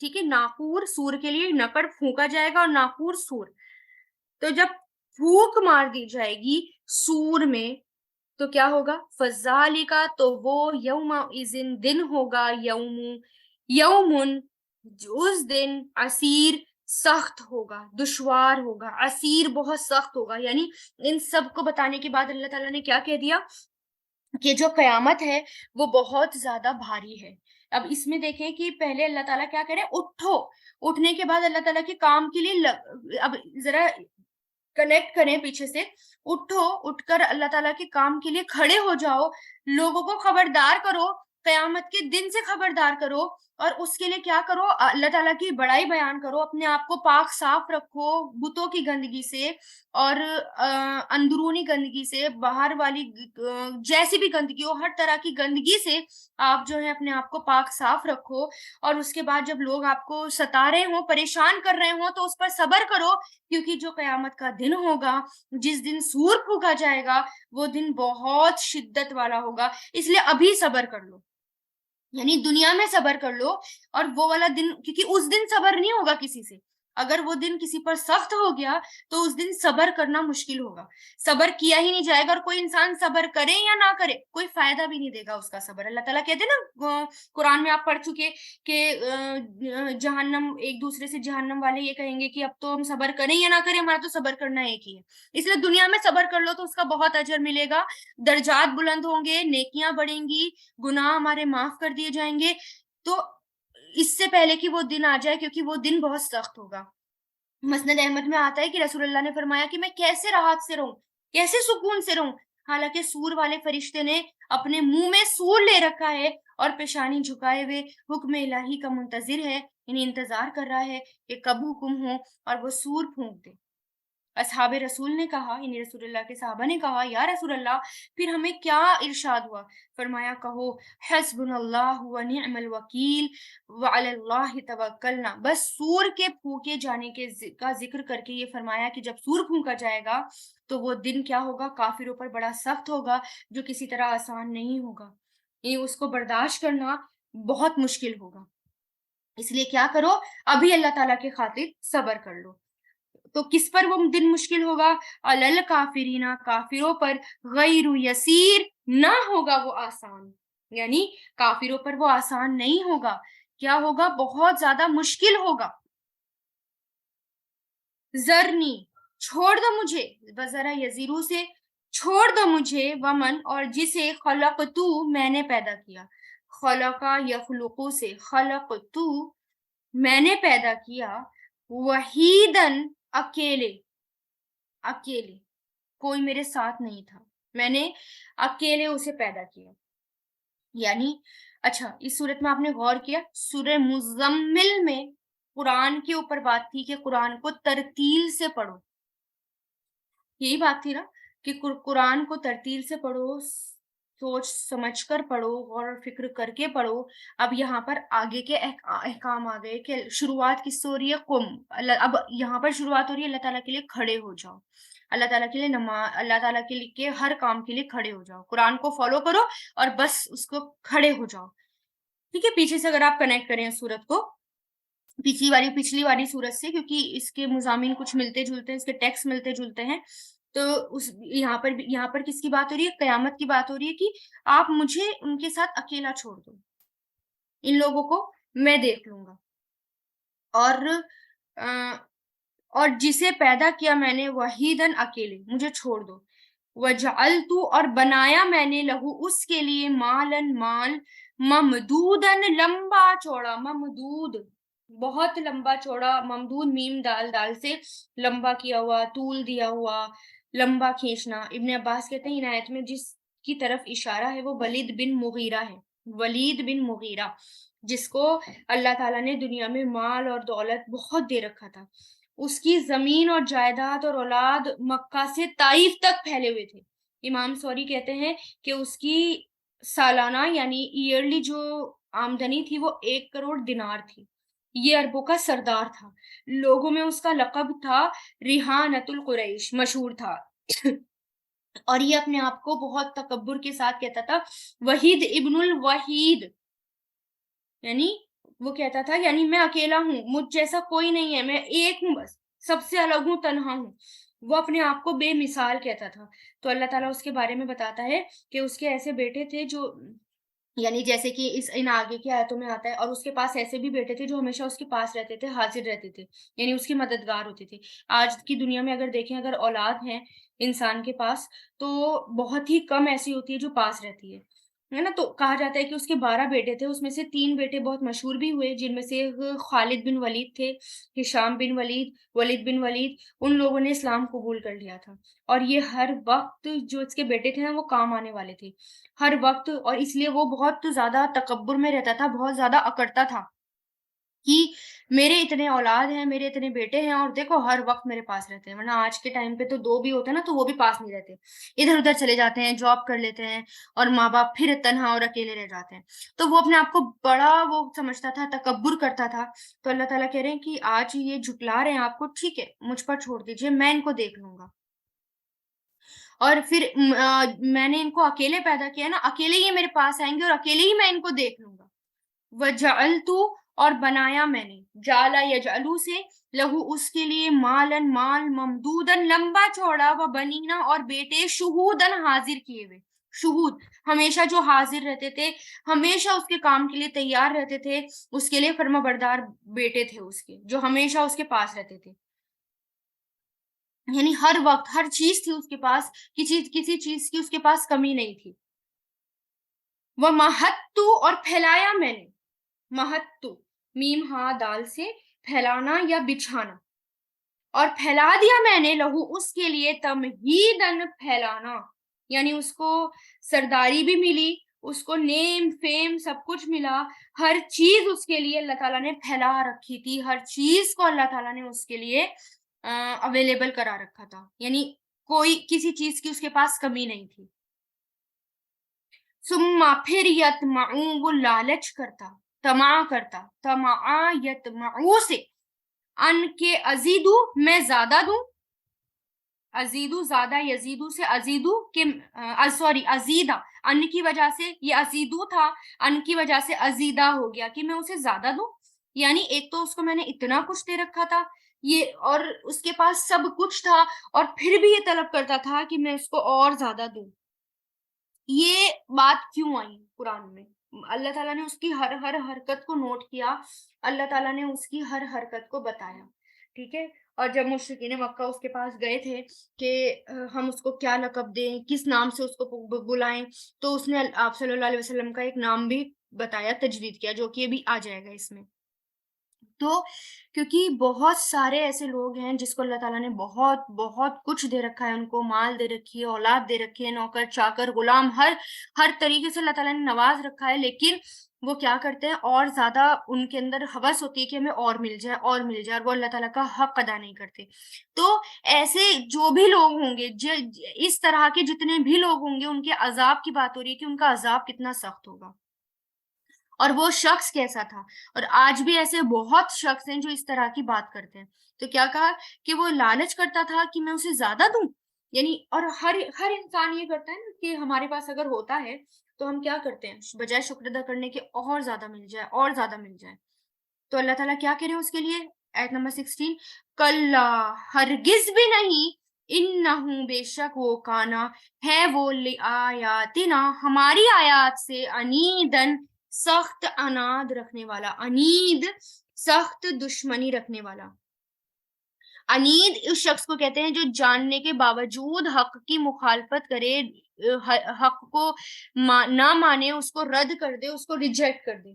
ٹھیک ہے، ناقور سور کے لیے، نکڑ پھونکا جائے گا، اور ناقور سور، تو جب پھونک مار دی جائے گی سور میں، تو کیا ہوگا؟ فَذَلِكَ، تو وہ یومئذ، دن ہوگا، یومن، اس دن، عسیر، سخت ہوگا، دشوار ہوگا، عسیر بہت سخت ہوگا، یعنی ان سب کو بتانے کے بعد اللہ تعالیٰ نے کیا کہہ دیا؟ کہ جو قیامت ہے وہ بہت زیادہ بھاری ہے۔ اب اس میں دیکھیں کہ پہلے اللہ تعالیٰ کیا کرے؟ اٹھو، اٹھنے کے بعد اللہ تعالیٰ کے کام کے لیے اب ذرا کنیکٹ کریں پیچھے سے، اٹھو، اٹھ کر اللہ تعالیٰ کے کام کے لیے کھڑے ہو جاؤ، لوگوں کو خبردار کرو، قیامت کے دن سے خبردار کرو، اور اس کے لیے کیا کرو؟ اللہ تعالیٰ کی بڑائی بیان کرو، اپنے آپ کو پاک صاف رکھو بتوں کی گندگی سے، اور اندرونی گندگی سے، باہر والی جیسی بھی گندگی ہو، ہر طرح کی گندگی سے آپ جو ہے اپنے آپ کو پاک صاف رکھو، اور اس کے بعد جب لوگ آپ کو ستا رہے ہوں، پریشان کر رہے ہوں، تو اس پر صبر کرو، کیونکہ جو قیامت کا دن ہوگا، جس دن سور پھونکا جائے گا، وہ دن بہت شدت والا ہوگا، اس لیے ابھی صبر کر لو، یعنی دنیا میں صبر کر لو، اور وہ والا دن، کیونکہ اس دن صبر نہیں ہوگا کسی سے، اگر وہ دن کسی پر سخت ہو گیا تو اس دن صبر کرنا مشکل ہوگا، صبر کیا ہی نہیں جائے گا، اور کوئی انسان صبر کرے یا نہ کرے کوئی فائدہ بھی نہیں دے گا اس کا صبر۔ اللہ تعالیٰ کہتے ہیں نا قرآن میں آپ پڑھ چکے کہ جہنم ایک دوسرے سے جہنم والے یہ کہیں گے کہ اب تو ہم صبر کریں یا نہ کریں، ہمارا تو صبر کرنا ایک ہی ہے، اس لیے دنیا میں صبر کر لو تو اس کا بہت اجر ملے گا، درجات بلند ہوں گے، نیکیاں بڑھیں گی، گناہ ہمارے معاف کر دیے جائیں گے۔ تو اس سے پہلے کہ وہ دن آ جائے، کیونکہ وہ دن بہت سخت ہوگا۔ مسند احمد میں آتا ہے کہ رسول اللہ نے فرمایا کہ میں کیسے راحت سے رہوں، کیسے سکون سے رہوں، حالانکہ سور والے فرشتے نے اپنے منہ میں سور لے رکھا ہے اور پیشانی جھکائے ہوئے حکم الہی کا منتظر ہے، یعنی انتظار کر رہا ہے کہ کب حکم ہو اور وہ سور پھونک دے۔ اصحاب رسول نے کہا، یعنی رسول اللہ کے صحابہ نے کہا، یا رسول اللہ پھر ہمیں کیا ارشاد ہوا؟ فرمایا کہو حسبنا اللہ و نعم الوکیل وعلی اللہ توکلنا۔ بس سور کے پھونکے جانے کا ذکر کر کے یہ فرمایا کہ جب سور پھونکا جائے گا تو وہ دن کیا ہوگا؟ کافروں پر بڑا سخت ہوگا، جو کسی طرح آسان نہیں ہوگا، یہ اس کو برداشت کرنا بہت مشکل ہوگا۔ اس لیے کیا کرو؟ ابھی اللہ تعالیٰ کے خاطر صبر کر لو۔ تو کس پر وہ دن مشکل ہوگا؟ علل کافرین، کافروں پر، غیر یسیر، نہ ہوگا وہ آسان، یعنی کافروں پر وہ آسان نہیں ہوگا، کیا ہوگا؟ بہت زیادہ مشکل ہوگا۔ ذرنی، چھوڑ دو مجھے، وذرا یزیرو سے چھوڑ دو مجھے، ومن، اور جسے، خلقتو، میں نے پیدا کیا، خلقا یخلقو سے، خلقتو، میں نے پیدا کیا، وحیدن، اکیلے، اکیلے، کوئی میرے ساتھ نہیں تھا، میں نے اکیلے اسے پیدا کیا۔ یعنی اچھا اس صورت میں آپ نے غور کیا، سورہ مزمل میں قرآن کے اوپر بات تھی کہ قرآن کو ترتیل سے پڑھو، یہی بات تھی نا کہ قرآن کو ترتیل سے پڑھو، سوچ سمجھ کر پڑھو، غور و فکر کر کے پڑھو۔ اب یہاں پر آگے کے احکام آ گئے کہ شروعات کس سے ہو رہی ہے؟ قم، اب یہاں پر شروعات ہو رہی ہے اللہ تعالیٰ کے لیے کھڑے ہو جاؤ، اللہ تعالیٰ کے لیے نماز، اللہ تعالیٰ کے لیے ہر کام کے لیے کھڑے ہو جاؤ، قرآن کو فالو کرو اور بس اس کو کھڑے ہو جاؤ۔ ٹھیک ہے، پیچھے سے اگر آپ کنیکٹ کریں اس صورت کو پچھلی والی صورت سے، کیونکہ اس کے مضامین کچھ ملتے جلتے ہیں، اس کے ٹیکسٹ ملتے جلتے ہیں، تو یہاں پر کس کی بات ہو رہی ہے؟ قیامت کی بات ہو رہی ہے کہ آپ مجھے ان کے ساتھ اکیلا چھوڑ دو، ان لوگوں کو میں دیکھ لوں گا، اور جسے پیدا کیا میں نے وحیدن، اکیلے، مجھے چھوڑ دو، وجعلت، اور بنایا میں نے، لہو، اس کے لیے، مالن، مال، ممدودن، لمبا چوڑا، ممدود، بہت لمبا چوڑا، ممدود میم دال سے لمبا کیا ہوا، طول دیا ہوا، لمبا کھینچنا۔ ابن عباس کہتے ہیں ان آیت میں جس کی طرف اشارہ ہے وہ ولید بن مغیرہ ہے، ولید بن مغیرہ، جس کو اللہ تعالیٰ نے دنیا میں مال اور دولت بہت دے رکھا تھا، اس کی زمین اور جائیداد اور اولاد مکہ سے طائف تک پھیلے ہوئے تھے۔ امام سوری کہتے ہیں کہ اس کی سالانہ یعنی ایئرلی جو آمدنی تھی وہ 1 کروڑ دینار تھی، یہ عربوں کا سردار تھا، لوگوں میں اس کا لقب تھا ریحانۃ القریش، مشہور تھا، اور یہ اپنے آپ کو بہت تکبر کے ساتھ کہتا تھا وحید ابن الوحید، یعنی وہ کہتا تھا یعنی میں اکیلا ہوں، مجھ جیسا کوئی نہیں ہے، میں ایک ہوں، بس سب سے الگ ہوں، تنہا ہوں، وہ اپنے آپ کو بے مثال کہتا تھا۔ تو اللہ تعالیٰ اس کے بارے میں بتاتا ہے کہ اس کے ایسے بیٹے تھے جو، یعنی جیسے کہ ان آگے کی آیتوں میں آتا ہے، اور اس کے پاس ایسے بھی بیٹے تھے جو ہمیشہ اس کے پاس رہتے تھے، حاضر رہتے تھے، یعنی اس کی مددگار ہوتے تھے۔ آج کی دنیا میں اگر دیکھیں، اگر اولاد ہیں انسان کے پاس تو بہت ہی کم ایسی ہوتی ہے جو پاس رہتی ہے نا۔ تو کہا جاتا ہے کہ اس کے 12 بیٹے تھے، اس میں سے 3 بیٹے بہت مشہور بھی ہوئے، جن میں سے خالد بن ولید تھے، ہشام بن ولید، ولید بن ولید، ان لوگوں نے اسلام قبول کر لیا تھا، اور یہ ہر وقت جو اس کے بیٹے تھے نا وہ کام آنے والے تھے ہر وقت، اور اس لیے وہ بہت زیادہ تکبر میں رہتا تھا، بہت زیادہ اکڑتا تھا کہ میرے اتنے اولاد ہیں، میرے اتنے بیٹے ہیں، اور دیکھو ہر وقت میرے پاس رہتے ہیں، ورنہ آج کے ٹائم پہ تو 2 بھی ہوتے ہیں نا تو وہ بھی پاس نہیں رہتے، ادھر ادھر چلے جاتے ہیں، جاب کر لیتے ہیں، اور ماں باپ پھر تنہا اور اکیلے رہ جاتے ہیں۔ تو وہ اپنے آپ کو بڑا وہ سمجھتا تھا، تکبر کرتا تھا۔ تو اللہ تعالیٰ کہہ رہے ہیں کہ آج یہ جھٹلا رہے ہیں آپ کو، ٹھیک ہے مجھ پر چھوڑ دیجئے، میں ان کو دیکھ لوں گا، اور پھر میں نے ان کو اکیلے پیدا کیا نا، اکیلے ہی میرے پاس آئیں گے اور اکیلے ہی میں ان کو دیکھ لوں گا۔ وجعلت، اور بنایا میں نے، جالا یجعلو سے، لہو اس کے لیے، مالن مال، ممدودن لمبا چوڑا، و بنینا اور بیٹے، شہودن حاضر کیے ہوئے، شہود ہمیشہ جو حاضر رہتے تھے، ہمیشہ اس کے کام کے لیے تیار رہتے تھے، اس کے لیے فرما بردار بیٹے تھے اس کے، جو ہمیشہ اس کے پاس رہتے تھے، یعنی ہر وقت ہر چیز تھی اس کے پاس، کسی چیز کی اس کے پاس کمی نہیں تھی۔ وہ مہتو اور پھیلایا میں نے، مہتو میم ہا دال سے، پھیلانا یا بچھانا، اور پھیلا دیا میں نے، لہو اس کے لیے، تمہیدن پھیلانا، یعنی اس کو سرداری بھی ملی، اس کو نیم فیم سب کچھ ملا، ہر چیز اس کے لیے اللہ تعالیٰ نے پھیلا رکھی تھی، ہر چیز کو اللہ تعالیٰ نے اس کے لیے اویلیبل کرا رکھا تھا، یعنی کوئی کسی چیز کی اس کے پاس کمی نہیں تھی۔ ثم پھر یتمعو وہ لالچ کرتا، طمع کرتا، طمع یتمعو سے، ان کے ازیدو میں زیادہ دوں، ازیدو زیادہ، یزیدو سے ازیدو کہ سوری ازیدہ، ان کی وجہ سے، یہ ازیدو تھا، ان کی وجہ سے ازیدہ ہو گیا کہ میں اسے زیادہ دوں، یعنی ایک تو اس کو میں نے اتنا کچھ دے رکھا تھا یہ، اور اس کے پاس سب کچھ تھا، اور پھر بھی یہ طلب کرتا تھا کہ میں اس کو اور زیادہ دوں۔ یہ بات کیوں آئی قرآن میں؟ اللہ تعالیٰ نے اس کی ہر حرکت کو نوٹ کیا، اللہ تعالیٰ نے اس کی ہر حرکت کو بتایا، ٹھیک ہے۔ اور جب مشرکین مکہ اس کے پاس گئے تھے کہ ہم اس کو کیا لقب دیں، کس نام سے اس کو بلائیں، تو اس نے آپ صلی اللہ علیہ وسلم کا ایک نام بھی بتایا، تجوید کیا، جو کہ ابھی آ جائے گا اس میں۔ تو کیونکہ بہت سارے ایسے لوگ ہیں جس کو اللہ تعالیٰ نے بہت بہت کچھ دے رکھا ہے، ان کو مال دے رکھی ہے، اولاد دے رکھی ہے، نوکر چاکر غلام، ہر طریقے سے اللہ تعالیٰ نے نواز رکھا ہے، لیکن وہ کیا کرتے ہیں، اور زیادہ ان کے اندر ہوس ہوتی ہے کہ ہمیں اور مل جائے اور مل جائے، اور وہ اللہ تعالیٰ کا حق ادا نہیں کرتے۔ تو ایسے جو بھی لوگ ہوں گے، اس طرح کے جتنے بھی لوگ ہوں گے، ان کے عذاب کی بات ہو رہی ہے کہ ان کا عذاب کتنا سخت ہوگا، اور وہ شخص کیسا تھا۔ اور آج بھی ایسے بہت شخص ہیں جو اس طرح کی بات کرتے ہیں۔ تو کیا کہا کہ وہ لالچ کرتا تھا کہ میں اسے زیادہ دوں، یعنی، اور ہر انسان یہ کرتا ہے نا کہ ہمارے پاس اگر ہوتا ہے تو ہم کیا کرتے ہیں، بجائے شکر ادا کرنے کے اور زیادہ مل جائے اور زیادہ مل جائے۔ تو اللہ تعالیٰ کیا کہہ رہے ہیں اس کے لیے، آیت نمبر 16، کلا ہرگز بھی نہیں، انہو بے شک وہ، کانا ہے وہ، لآیاتنا ہماری آیات سے، انیدن سخت اناد رکھنے والا، انید سخت دشمنی رکھنے والا۔ انید اس شخص کو کہتے ہیں جو جاننے کے باوجود حق کی مخالفت کرے، حق کو نہ مانے، اس کو رد کر دے، اس کو ریجیکٹ کر دے،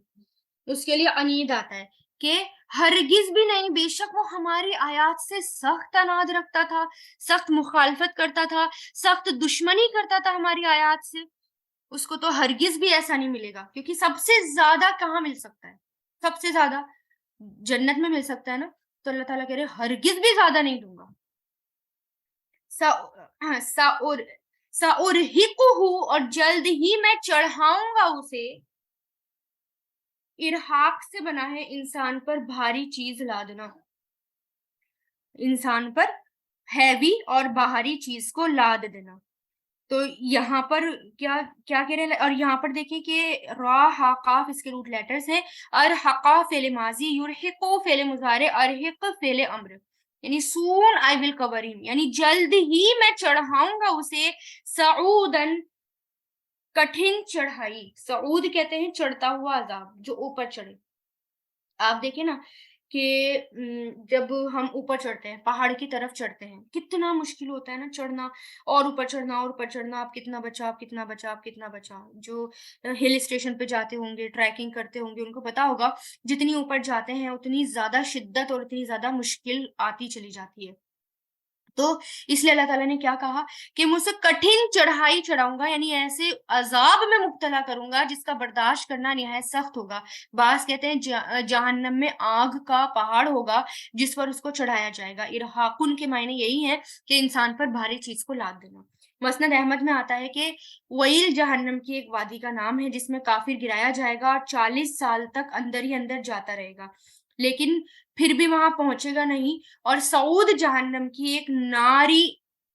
اس کے لیے انید آتا ہے کہ ہرگز بھی نہیں، بے شک وہ ہماری آیات سے سخت اناد رکھتا تھا، سخت مخالفت کرتا تھا، سخت دشمنی کرتا تھا ہماری آیات سے، اس کو تو ہرگز بھی ایسا نہیں ملے گا، کیونکہ سب سے زیادہ کہاں مل سکتا ہے، سب سے زیادہ جنت میں مل سکتا ہے نا، تو اللہ تعالیٰ کہہ رہے ہرگز بھی زیادہ نہیں دوں گا۔ سأرہقہ اور جلد ہی میں چڑھاؤں گا اسے، ارحاق سے بنا ہے انسان پر بھاری چیز لادنا، انسان پر ہیوی اور بھاری چیز کو لاد دینا۔ تو یہاں پر کیا کہہ رہے ہیں، اور یہاں پر دیکھیں کہ را ہا قاف اس کے روٹ لیٹرز ہیں، ارحقا فعل ماضی، یرحقو فعل مضارع، ارحق فعل امر، یعنی سون آئی ول کور ہم، یعنی جلد ہی میں چڑھاؤں گا اسے، سعودن کٹھن چڑھائی، سعود کہتے ہیں چڑھتا ہوا عذاب، جو اوپر چڑھے۔ آپ دیکھیں نا کہ جب ہم اوپر چڑھتے ہیں، پہاڑ کی طرف چڑھتے ہیں، کتنا مشکل ہوتا ہے نا چڑھنا، اور اوپر چڑھنا اور اوپر چڑھنا، آپ کتنا بچا، آپ کتنا بچا، آپ کتنا بچا۔ جو ہل اسٹیشن پہ جاتے ہوں گے، ٹریکنگ کرتے ہوں گے، ان کو پتا ہوگا جتنی اوپر جاتے ہیں اتنی زیادہ شدت اور اتنی زیادہ مشکل آتی چلی جاتی ہے۔ تو اس لیے اللہ تعالیٰ نے کیا کہا کہ مجھ سے کٹھن چڑھائی چڑھاؤں گا، یعنی ایسے عذاب میں مبتلا کروں گا جس کا برداشت کرنا نہایت سخت ہوگا۔ بعض کہتے ہیں جہنم میں آگ کا پہاڑ ہوگا جس پر اس کو چڑھایا جائے گا۔ ارحاقن کے معنی یہی ہے کہ انسان پر بھاری چیز کو لاد دینا۔ مسند احمد میں آتا ہے کہ ویل جہنم کی ایک وادی کا نام ہے جس میں کافر گرایا جائے گا اور 40 سال تک اندر ہی اندر جاتا رہے گا، لیکن پھر بھی وہاں پہنچے گا نہیں۔ اور سعود جہنم کی ایک ناری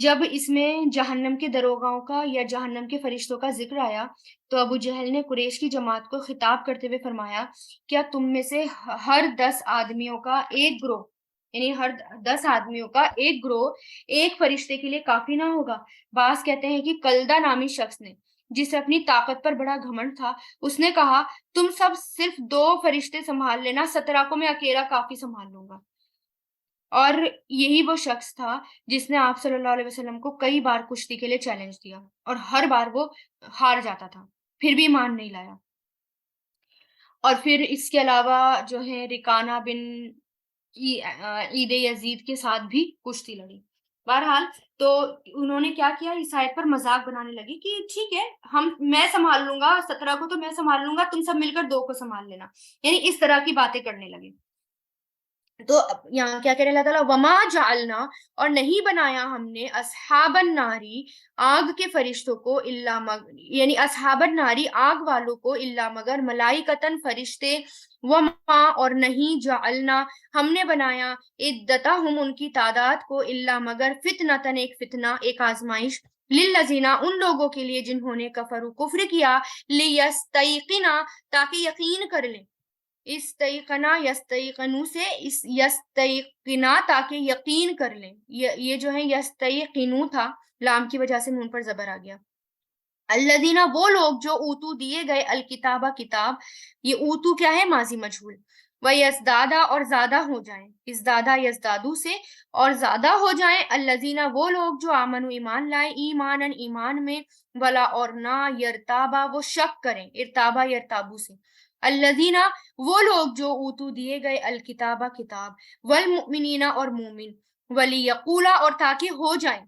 جب اس میں جہنم کے دروغاؤں کا یا جہنم کے فرشتوں کا ذکر آیا تو ابو جہل نے قریش کی جماعت کو خطاب کرتے ہوئے فرمایا، کیا تم میں سے ہر 10 آدمیوں کا ایک گروہ، یعنی ہر 10 آدمیوں کا ایک گروہ ایک فرشتے کے لیے کافی نہ ہوگا؟ بعض کہتے ہیں کہ کلدہ نامی شخص نے، جسے اپنی طاقت پر بڑا گھمنڈ تھا، اس نے کہا تم سب صرف 2 فرشتے سنبھال لینا، 17 کو میں اکیلا کافی سنبھال لوں گا۔ اور یہی وہ شخص تھا جس نے آپ صلی اللہ علیہ وسلم کو کئی بار کشتی کے لیے چیلنج دیا اور ہر بار وہ ہار جاتا تھا، پھر بھی ایمان نہیں لایا۔ اور پھر اس کے علاوہ جو ہے رکانہ بن عید یزید کے ساتھ بھی کشتی لڑی۔ بہرحال تو انہوں نے کیا کیا، اس آیت پر مذاق بنانے لگی کہ ٹھیک ہے میں سنبھال لوں گا، 17 کو تو میں سنبھال لوں گا، تم سب مل کر 2 کو سنبھال لینا، یعنی اس طرح کی باتیں کرنے لگے۔ تو یہاں کیا کہہ رہے اللہ تعالیٰ، وما جعلنا، اور نہیں بنایا ہم نے اصحاب الناری، آگ کے فرشتوں کو، الا مگر، یعنی اصحاب الناری آگ والوں کو، الا مگر ملائکتن فرشتے، وما اور نہیں جعلنا ہم نے بنایا عدتہم ان کی تعداد کو، الا مگر فتنتن ایک فتنہ، ایک آزمائش، للذین ان لوگوں کے لیے جنہوں نے کفروا کفر کیا، لیستیقنا تاکہ یقین کر لیں، استیقنا یستیقنو سے یستیقنا تاکہ یقین کر لیں، یہ جو ہے یستیقنو تھا، لام کی وجہ سے نون پر زبر آ گیا۔ الذین وہ لوگ جو اوتو دیے گئے الکتابہ کتاب، یہ اوتو کیا ہے، ماضی مجہول، ویزدادا اور زیادہ ہو جائیں، ازدادا یزدادو سے اور زیادہ ہو جائیں، الذین وہ لوگ جو آمنو ایمان لائے، ایمانن ایمان میں، ولا اور نہ یرتابا وہ شک کریں، ارتابا یرتابو سے، الذین وہ لوگ جو اوتو دیے گئے الکتابہ کتاب، والمؤمنین اور مومن، ولیقولا اور تاکہ ہو جائیں،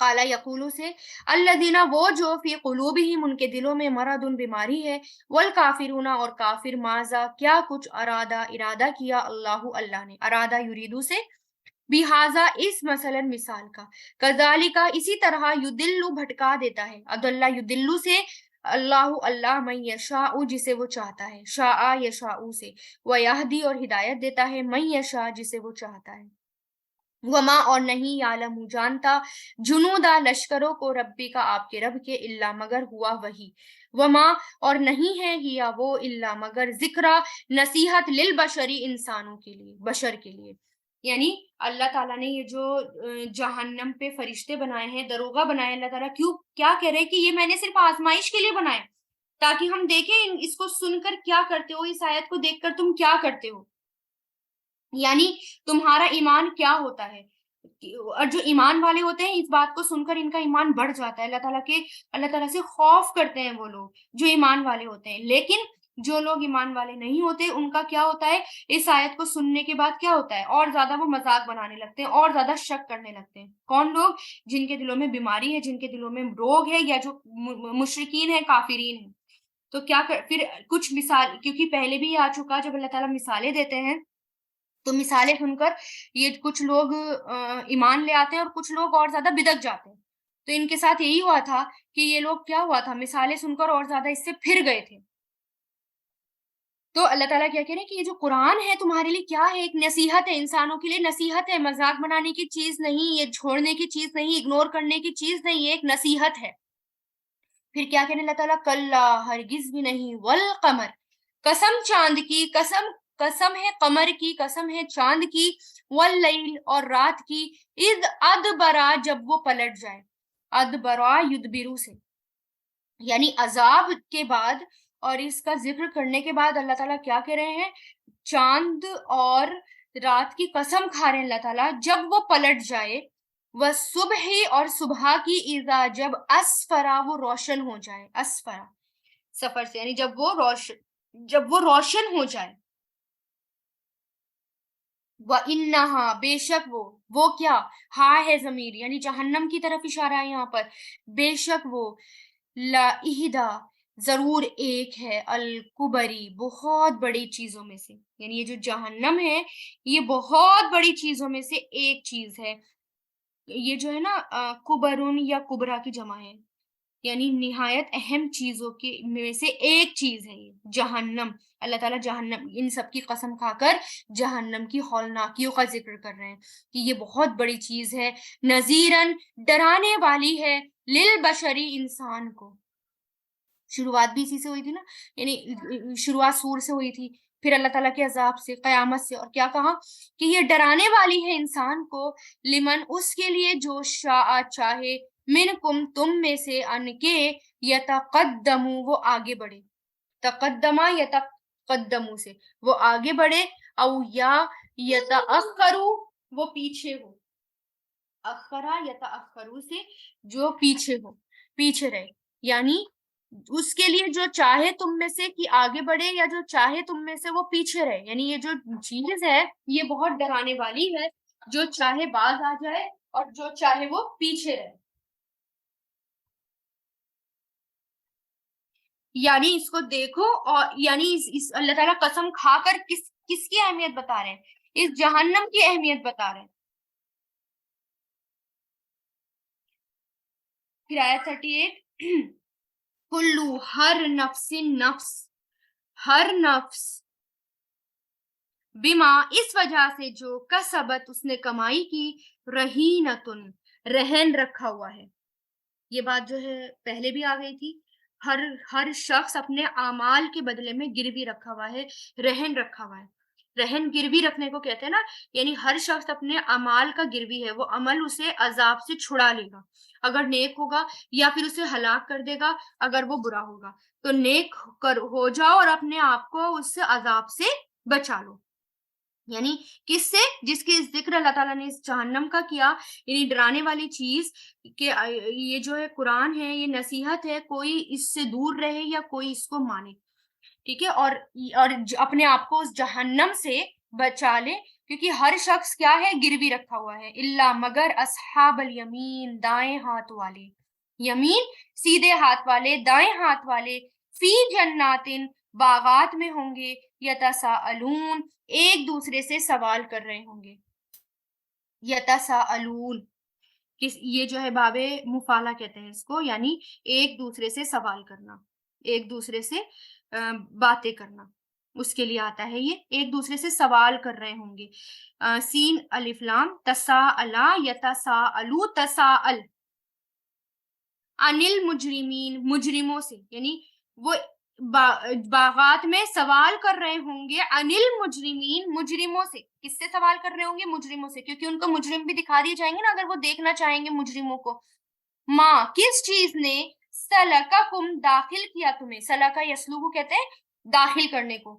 قالا یقولو سے، الذین وہ جو فی قلوبہم ان کے دلوں میں مرض بیماری ہے، والکافرون اور کافر، ماذا کیا کچھ، ارادہ کیا، اللہ نے، ارادہ یریدو سے، بہذا اس مثلا مثال کا، کذالک اسی طرح، یدل بھٹکا دیتا ہے، عداللہ یدلو سے، اللہ من یشاء جسے وہ چاہتا ہے، شاء یشاء سے، ویہدی اور ہدایت دیتا ہے، من یشاء جسے وہ چاہتا ہے، وما اور نہیں، یعلم جانتا، جنودا لشکروں کو، ربی کا آپ کے رب کے، الا مگر ہوا وہی، وما اور نہیں ہے ہیا وہ، الا مگر ذکرہ نصیحت، للبشری انسانوں کے لیے، بشر کے لیے، یعنی اللہ تعالیٰ نے یہ جو جہنم پہ فرشتے بنائے ہیں، دروغہ بنائے، اللہ تعالیٰ کیوں کیا کہہ رہے کہ یہ میں نے صرف آزمائش کے لیے بنائے، تاکہ ہم دیکھیں اس کو سن کر کیا کرتے ہو، اس آیت کو دیکھ کر تم کیا کرتے ہو، یعنی تمہارا ایمان کیا ہوتا ہے۔ اور جو ایمان والے ہوتے ہیں اس بات کو سن کر ان کا ایمان بڑھ جاتا ہے، اللہ تعالیٰ سے خوف کرتے ہیں وہ لوگ جو ایمان والے ہوتے ہیں، لیکن جو لوگ ایمان والے نہیں ہوتے ان کا کیا ہوتا ہے، اس آیت کو سننے کے بعد کیا ہوتا ہے، اور زیادہ وہ مذاق بنانے لگتے ہیں، اور زیادہ شک کرنے لگتے ہیں۔ کون لوگ؟ جن کے دلوں میں بیماری ہے، جن کے دلوں میں روگ ہے، یا جو مشرکین ہیں، کافرین ہیں۔ تو کیا پھر کچھ مثال، کیونکہ پہلے بھی آ چکا، جب اللہ تعالیٰ مثالیں دیتے ہیں تو مثالیں سن کر یہ کچھ لوگ ایمان لے آتے ہیں اور کچھ لوگ اور زیادہ بدک جاتے ہیں، تو ان کے ساتھ یہی ہوا تھا کہ یہ لوگ کیا ہوا تھا، مثالیں سن کر اور زیادہ اس سے پھر گئے تھے۔ تو اللہ تعالیٰ کیا کہہ رہے ہیں کہ یہ جو قرآن ہے تمہارے لیے کیا ہے، ایک نصیحت ہے، انسانوں کے لیے نصیحت ہے، مذاق بنانے کی چیز نہیں، یہ چھوڑنے کی چیز نہیں، اگنور کرنے کی چیز نہیں، یہ ایک نصیحت ہے۔ پھر کیا کہنے اللہ تعالیٰ، کلا ہرگز بھی نہیں، والقمر قسم چاند کی، قسم ہے قمر کی، قسم ہے چاند کی، واللیل اور رات کی، اذ ادبرا جب وہ پلٹ جائے، ادبرا یدبرو سے، یعنی عذاب کے بعد اور اس کا ذکر کرنے کے بعد اللہ تعالیٰ کیا کہہ رہے ہیں، چاند اور رات کی قسم کھا رہے ہیں اللہ تعالیٰ، جب وہ پلٹ جائے، وصبح اور صبح کی، اذا جب اسفرا وہ روشن ہو جائے، اسفرا سفر سے، یعنی جب وہ روشن ہو جائے، وَإِنَّهَا بے شک وہ کیا، ہاں ہے ضمیر، یعنی جہنم کی طرف اشارہ ہے یہاں پر، بے شک وہ، لَإِحْدَا ضرور ایک ہے، الکبری بہت بڑی چیزوں میں سے، یعنی یہ جو جہنم ہے یہ بہت بڑی چیزوں میں سے ایک چیز ہے، یہ جو ہے نا کبرون یا کبرا کی جمع ہے، یعنی نہایت اہم چیزوں کے میں سے ایک چیز ہے یہ جہنم. اللہ تعالیٰ جہنم ان سب کی قسم کھا کر جہنم کی ہولناکیوں کا ذکر کر رہے ہیں کہ یہ بہت بڑی چیز ہے. نذیرن ڈرانے والی ہے للبشری انسان کو. شروعات بھی اسی سے ہوئی تھی نا, یعنی شروعات سور سے ہوئی تھی, پھر اللہ تعالیٰ کے عذاب سے, قیامت سے, اور کیا کہا کہ یہ ڈرانے والی ہے انسان کو, لمن اس کے لیے جو شاء چاہے, منکم تم میں سے, ان کے, یتقدمو وہ آگے بڑھے, تقدمہ یتقدمو سے وہ آگے بڑھے, او یا یتأخرو وہ پیچھے ہو, اخرا یتأخرو سے جو پیچھے ہو, پیچھے رہے. یعنی اس کے لیے جو چاہے تم میں سے کہ آگے بڑھے, یا جو چاہے تم میں سے وہ پیچھے رہے. یعنی یہ جو چیز ہے یہ بہت ڈرانے والی ہے, جو چاہے باز آ جائے اور جو چاہے وہ پیچھے رہے. یعنی اس کو دیکھو, اور یعنی اس اللہ تعالیٰ قسم کھا کر کس کی اہمیت بتا رہے ہیں, اس جہنم کی اہمیت بتا رہے ہیں. پھر آیت 38 کلو ہر نفس, ہر نفس, بما اس وجہ سے جو کسبت اس نے کمائی کی, رہینتن رہن رکھا ہوا ہے. یہ بات جو ہے پہلے بھی آ گئی تھی, ہر شخص اپنے اعمال کے بدلے میں گروی رکھا ہوا ہے, رہن رکھا ہوا ہے. رہن گروی رکھنے کو کہتے ہیں نا, یعنی ہر شخص اپنے اعمال کا گروی ہے, وہ عمل اسے عذاب سے چھڑا لے گا اگر نیک ہوگا, یا پھر اسے ہلاک کر دے گا اگر وہ برا ہوگا. تو نیک ہو جاؤ اور اپنے آپ کو اس سے عذاب سے بچا لو. یعنی کس سے, جس کے ذکر اللہ تعالیٰ نے اس جہنم کا کیا, یعنی ڈرانے والی چیز کہ یہ جو ہے قرآن ہے, یہ نصیحت ہے, کوئی اس سے دور رہے یا کوئی اس کو مانے, ٹھیک ہے, اور اپنے آپ کو اس جہنم سے بچا لے, کیونکہ ہر شخص کیا ہے, گروی رکھا ہوا ہے. اللہ مگر اصحاب الیمین دائیں ہاتھ والے, یمین سیدھے ہاتھ والے, دائیں ہاتھ والے, فی جناتن باغات میں ہوں گے, یتساءلون ایک دوسرے سے سوال کر رہے ہوں گے. یتساءلون یہ جو ہے باب مفالہ کہتے ہیں اس کو, یعنی ایک دوسرے سے سوال کرنا, ایک دوسرے سے باتیں کرنا, اس کے لیے آتا ہے یہ, ایک دوسرے سے سوال کر رہے ہوں گے. سین الف لام, تساءلا یتساءلو, تساءل, انل مجرمین مجرموں سے, یعنی وہ باغات میں سوال کر رہے ہوں گے, انل مجرمین مجرموں سے. کس سے سوال کر رہے ہوں گے, مجرموں سے, کیونکہ ان کو مجرم بھی دکھا دیے جائیں گے نا اگر وہ دیکھنا چاہیں گے مجرموں کو. ماں کس چیز نے, سلککم داخل کیا تمہیں, سلکا یسلوہ کہتے ہیں داخل کرنے کو,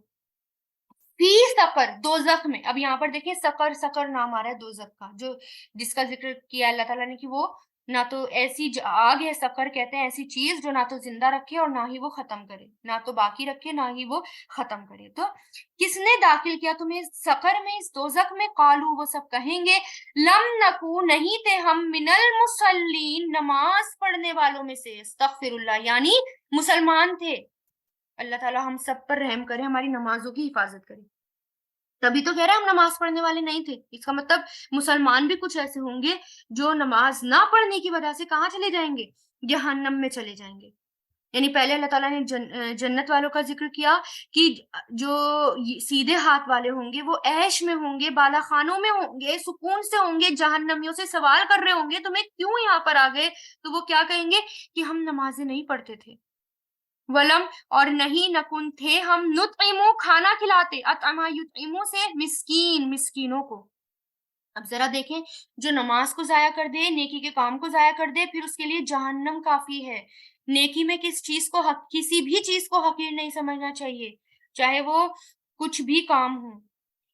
فی سقر دوزخ میں. اب یہاں پر دیکھیں سقر نام آ رہا ہے دوزخ کا, جو جس کا ذکر کیا اللہ تعالیٰ نے کہ وہ نہ تو ایسی آگ ہے, سقر کہتے ہیں ایسی چیز جو نہ تو زندہ رکھے اور نہ ہی وہ ختم کرے, نہ تو باقی رکھے نہ ہی وہ ختم کرے. تو کس نے داخل کیا تمہیں سقر میں, اس دوزخ میں, قالو وہ سب کہیں گے, لم نکو نہیں تھے ہم, من المصلین نماز پڑھنے والوں میں سے, استغفر اللہ یعنی مسلمان تھے. اللہ تعالیٰ ہم سب پر رحم کرے, ہماری نمازوں کی حفاظت کرے. تبھی تو کہہ رہے ہیں ہم نماز پڑھنے والے نہیں تھے, اس کا مطلب مسلمان بھی کچھ ایسے ہوں گے جو نماز نہ پڑھنے کی وجہ سے کہاں چلے جائیں گے, جہنم میں چلے جائیں گے. یعنی پہلے اللہ تعالیٰ نے جنت والوں کا ذکر کیا کہ جو سیدھے ہاتھ والے ہوں گے وہ عیش میں ہوں گے, بالا خانوں میں ہوں گے, سکون سے ہوں گے. جہنمیوں سے سوال کر رہے ہوں گے تمہیں کیوں یہاں پر آ گئے, تو وہ کیا کہیں گے کہ ہم نمازیں نہیں پڑھتے تھے. ولم اور نہیں, نکن تھے ہم, نطعمو کھانا کھلاتے, اطعمہ یطعمو سے مسکین مسکینوں کو. اب ذرا دیکھیں, جو نماز کو ضائع کر دے, نیکی کے کام کو ضائع کر دے, پھر اس کے لیے جہنم کافی ہے. نیکی میں کسی بھی چیز کو حقیر نہیں سمجھنا چاہیے, چاہے وہ کچھ بھی کام ہو.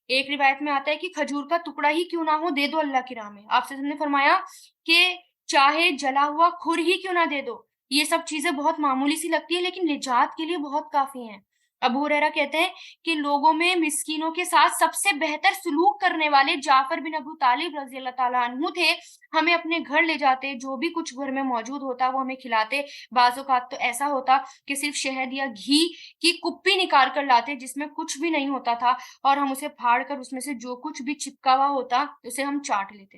ایک روایت میں آتا ہے کہ کھجور کا ٹکڑا ہی کیوں نہ ہو دے دو اللہ کی راہ میں. آپ سے نے فرمایا کہ چاہے جلا ہوا کھر ہی کیوں نہ دے دو. یہ سب چیزیں بہت معمولی سی لگتی ہے لیکن نجات کے لیے بہت کافی ہیں. ابو ہریرہ کہتے ہیں کہ لوگوں میں مسکینوں کے ساتھ سب سے بہتر سلوک کرنے والے جعفر بن ابو طالب رضی اللہ تعالیٰ عنہ تھے. ہمیں اپنے گھر لے جاتے, جو بھی کچھ گھر میں موجود ہوتا وہ ہمیں کھلاتے. بعض اوقات تو ایسا ہوتا کہ صرف شہد یا گھی کی کپی نکال کر لاتے جس میں کچھ بھی نہیں ہوتا تھا, اور ہم اسے پھاڑ کر اس میں سے جو کچھ بھی چپکا ہوا ہوتا اسے ہم چاٹ لیتے.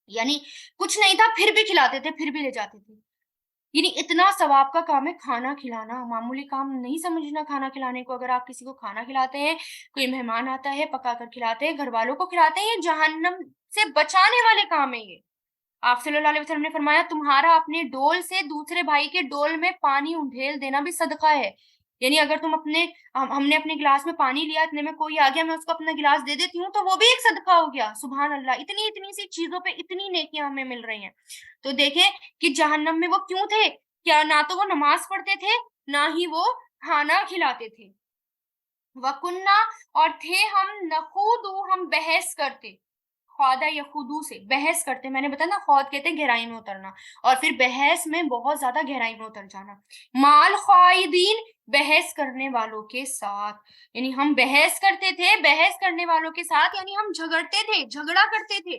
یعنی کچھ نہیں تھا پھر بھی کھلاتے تھے, پھر بھی لے جاتے تھے. یعنی اتنا ثواب کا کام ہے کھانا کھلانا، معمولی کام نہیں سمجھنا کھانا کھلانے کو۔ اگر آپ کسی کو کھانا کھلاتے ہیں، کوئی مہمان آتا ہے پکا کر کھلاتے ہیں، گھر والوں کو کھلاتے ہیں، یہ جہنم سے بچانے والے کام ہیں یہ۔ آپ صلی اللہ علیہ وسلم نے فرمایا تمہارا اپنے ڈول سے دوسرے بھائی کے ڈول میں پانی ڈھیل دینا بھی صدقہ ہے۔ یعنی اگر تم ہم نے اپنے گلاس میں پانی لیا، اتنے میں کوئی آ گیا، میں اس کو اپنا گلاس دے دیتی ہوں تو وہ بھی ایک صدقہ ہو گیا۔ سبحان اللہ، اتنی اتنی سی چیزوں پہ اتنی نیکیاں ہمیں مل رہی ہیں۔ تو دیکھیں کہ جہنم میں وہ کیوں تھے، کیا نہ تو وہ نماز پڑھتے تھے، نہ ہی وہ کھانا کھلاتے تھے۔ وَكُنَّا، اور تھے ہم، نخوض، ہم بحث کرتے، خوادہ یخودو سے بحث کرتے، میں نے بتایا نا خواد کہتے ہیں گہرائی میں اترنا، اور پھر بحث میں بہت زیادہ گہرائی میں اتر جانا، مال خائدین، بحث کرنے والوں کے ساتھ، یعنی ہم بحث کرتے تھے بحث کرنے والوں کے ساتھ، یعنی ہم جھگڑتے تھے، جھگڑا کرتے تھے۔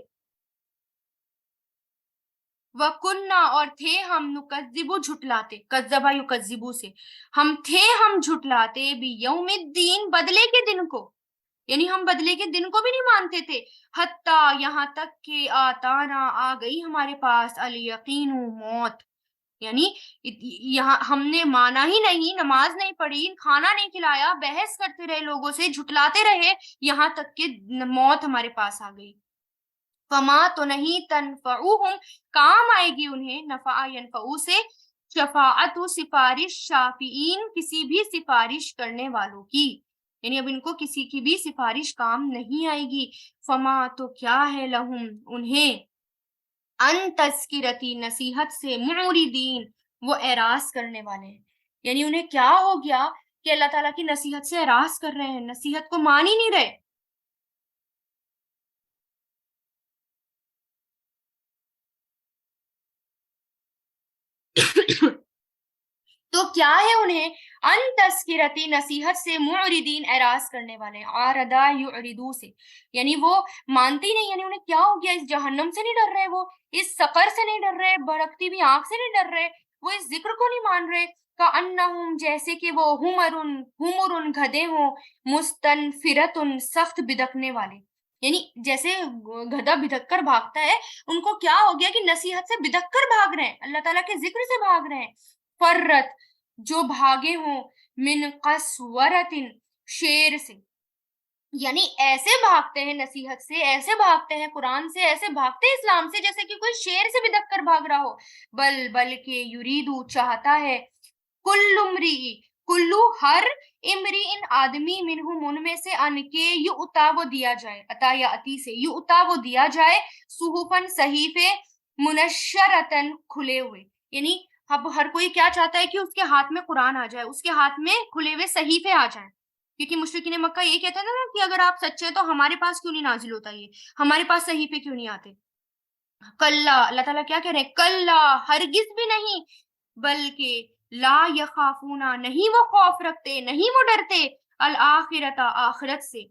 وَكُنَّا، اور تھے ہم، نُكَذِّبُ، جھٹلاتے، کذبا یکذبو سے، ہم جھٹلاتے بیوم الدین، بدلے کے دن کو، یعنی ہم بدلے کے دن کو بھی نہیں مانتے تھے، حتیٰ، یہاں تک کہ آتانا، آ گئی ہمارے پاس، الیقین، موت، یعنی یہاں ہم نے مانا ہی نہیں، نماز نہیں پڑھی، کھانا نہیں کھلایا، بحث کرتے رہے لوگوں سے، جھٹلاتے رہے، یہاں تک کہ موت ہمارے پاس آ گئی۔ فما، تو نہیں، تنفعوہم، کام آئے گی انہیں، نفع ینفعو سے، شفاعت، سفارش، شافعین، کسی بھی سفارش کرنے والوں کی، یعنی اب ان کو کسی کی بھی سفارش کام نہیں آئے گی۔ فما، تو کیا ہے، لہم، انہیں، ان تذکرتی، نصیحت سے، معرضین، وہ اعراض کرنے والے ہیں، یعنی انہیں کیا ہو گیا کہ اللہ تعالیٰ کی نصیحت سے اعراض کر رہے ہیں، نصیحت کو مان ہی نہیں رہے۔ تو کیا ہے انہیں، ان تذکرتی، نصیحت سے، معرضین، اعراض کرنے والے، عارضہ یعرضو سے، یعنی وہ مانتے ہی نہیں، یعنی انہیں کیا ہو گیا، اس جہنم سے نہیں ڈر رہے، وہ اس سقر سے نہیں ڈر رہے، بھڑکتی ہوئی آنکھ سے نہیں ڈر رہے، وہ اس ذکر کو نہیں مان رہے، کأنہم، جیسے کہ وہ، حمر، گدھے ہوں، مستنفرۃ، سخت بدکنے والے، یعنی جیسے گدھا بدک کر بھاگتا ہے، ان کو کیا ہو گیا کہ نصیحت سے بدک کر بھاگ رہے ہیں، اللہ تعالیٰ کے ذکر سے بھاگ رہے ہیں، فرت، جو بھاگے ہوں، من قسورت، شیر سے، یعنی ایسے بھاگتے ہیں نصیحت سے، ایسے بھاگتے ہیں قرآن سے، ایسے بھاگتے ہیں اسلام سے جیسے کہ کوئی شیر سے بھی دک کر بھاگ رہا ہو، بلکہ یریدو، چاہتا ہے، کل امری، کلو، ہر، امری، ان آدمی، منہم، ان میں سے، ان کے، یؤتا، وہ دیا جائے، عطا یا عطی سے، یؤتا، وہ دیا جائے، صحفن، صحیفے، منشرتن، کھلے ہوئے، یعنی اب ہر کوئی کیا چاہتا ہے کہ اس کے ہاتھ میں قرآن آ جائے، اس کے ہاتھ میں کھلے ہوئے صحیفے آ جائیں، کیونکہ مشرکین مکہ یہ کہتے ہیں نا کہ اگر آپ سچے ہیں تو ہمارے پاس کیوں نہیں نازل ہوتا، یہ ہمارے پاس صحیفے کیوں نہیں آتے۔ کلا، اللہ تعالیٰ کیا کہہ رہے ہیں، کلا، ہرگز بھی نہیں، بلکہ لا یخافونا، نہیں وہ خوف رکھتے، نہیں وہ ڈرتے، الآخرت، آخرت سے،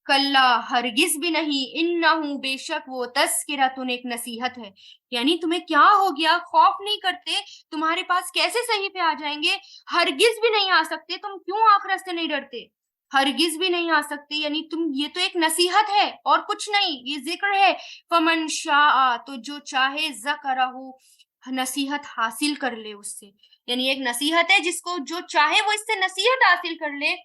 کلا، ہرگز بھی نہیں، انہو، بے شک وہ، تذکرۃ، ایک نصیحت ہے، یعنی تمہیں کیا ہو گیا، خوف نہیں کرتے، تمہارے پاس کیسے صحیفے آ جائیں گے، ہرگز بھی نہیں آ سکتے، تم کیوں آخرت سے نہیں ڈرتے، ہرگز بھی نہیں آ سکتے، یعنی یہ تو ایک نصیحت ہے اور کچھ نہیں، یہ ذکر ہے، فمن شاء، تو جو چاہے، ذکرہ، نصیحت حاصل کر لے اس سے، یعنی ایک نصیحت ہے، جس کو جو چاہے وہ اس سے نصیحت حاصل کر لے،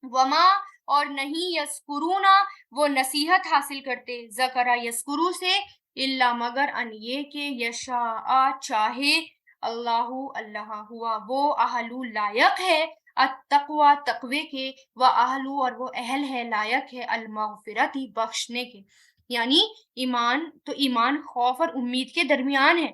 وما، اور نہیں، یذکرونا، وہ نصیحت حاصل کرتے، ذکرہ، یذکرو سے، الا، مگر، ان، یہ کہ، یشاء، چاہے، اللہ، اللہ، ہوا وہ، اہلو، لائق ہے، التقوی، تقوی کے، اہلو، اور وہ اہل ہے، لائق ہے، المغفرت، بخشنے کے، یعنی ایمان تو، ایمان خوف اور امید کے درمیان ہے،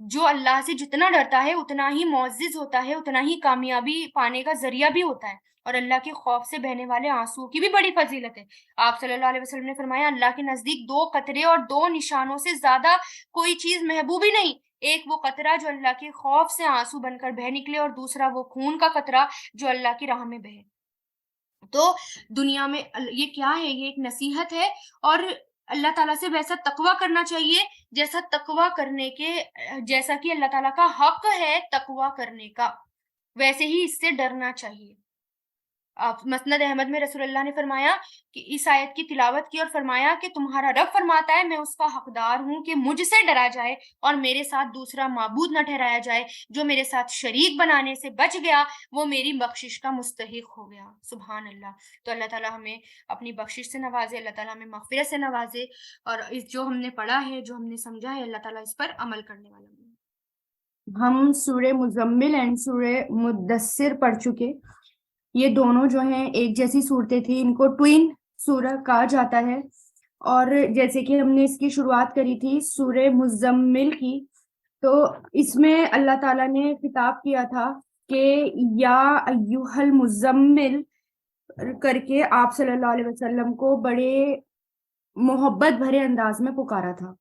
جو اللہ سے جتنا ڈرتا ہے اتنا ہی معزز ہوتا ہے، اتنا ہی کامیابی پانے کا ذریعہ بھی ہوتا ہے، اور اللہ کے خوف سے بہنے والے آنسو کی بھی بڑی فضیلت ہے۔ آپ صلی اللہ علیہ وسلم نے فرمایا اللہ کے نزدیک 2 قطرے اور 2 نشانوں سے زیادہ کوئی چیز محبوب ہی نہیں، ایک وہ قطرہ جو اللہ کے خوف سے آنسو بن کر بہہ نکلے، اور دوسرا وہ خون کا قطرہ جو اللہ کی راہ میں بہے۔ تو دنیا میں یہ کیا ہے، یہ ایک نصیحت ہے، اور اللہ تعالیٰ سے ویسا تقوی کرنا چاہیے جیسا تقوی کرنے کے، جیسا کہ اللہ تعالیٰ کا حق ہے تقوی کرنے کا، ویسے ہی اس سے ڈرنا چاہیے۔ مسند احمد میں رسول اللہ نے فرمایا کہ اس آیت کی تلاوت کی اور فرمایا کہ تمہارا رب فرماتا ہے میں اس کا حقدار ہوں کہ مجھ سے ڈرا جائے اور میرے ساتھ دوسرا معبود نہ ٹھہرایا جائے، جو میرے ساتھ شریک بنانے سے بچ گیا وہ میری بخشش کا مستحق ہو گیا۔ سبحان اللہ۔ تو اللہ تعالیٰ ہمیں اپنی بخشش سے نوازے، اللہ تعالیٰ ہمیں مغفرت سے نوازے، اور اس جو ہم نے پڑھا ہے، جو ہم نے سمجھا ہے، اللہ تعالیٰ اس پر عمل کرنے والا بنے۔ ہم سورہ مزمل اینڈ سورہ مدثر پڑھ چکے۔ یہ دونوں جو ہیں ایک جیسی صورتیں تھیں، ان کو ٹوین سورہ کہا جاتا ہے۔ اور جیسے کہ ہم نے اس کی شروعات کری تھی سورہ مزمل کی، تو اس میں اللہ تعالیٰ نے خطاب کیا تھا کہ یا ایھا المزمل کر کے آپ صلی اللہ علیہ وسلم کو بڑے محبت بھرے انداز میں پکارا تھا۔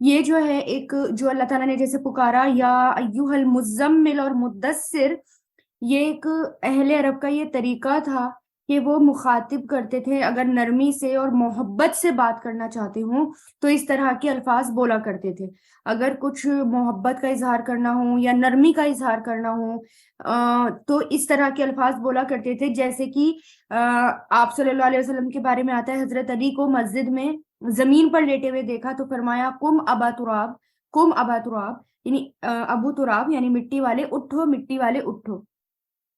یہ جو ہے ایک جو اللہ تعالیٰ نے جیسے پکارا یا ایھا المزمل اور مدثر، یہ ایک اہل عرب کا یہ طریقہ تھا کہ وہ مخاطب کرتے تھے، اگر نرمی سے اور محبت سے بات کرنا چاہتے ہوں تو اس طرح کے الفاظ بولا کرتے تھے۔ اگر کچھ محبت کا اظہار کرنا ہو یا نرمی کا اظہار کرنا ہو تو اس طرح کے الفاظ بولا کرتے تھے، جیسے کہ آپ صلی اللہ علیہ وسلم کے بارے میں آتا ہے حضرت علی کو مسجد میں زمین پر لیٹے ہوئے دیکھا تو فرمایا قم ابا تراب، قم ابا تراب، یعنی ابو تراب یعنی مٹی والے اٹھو، مٹی والے اٹھو۔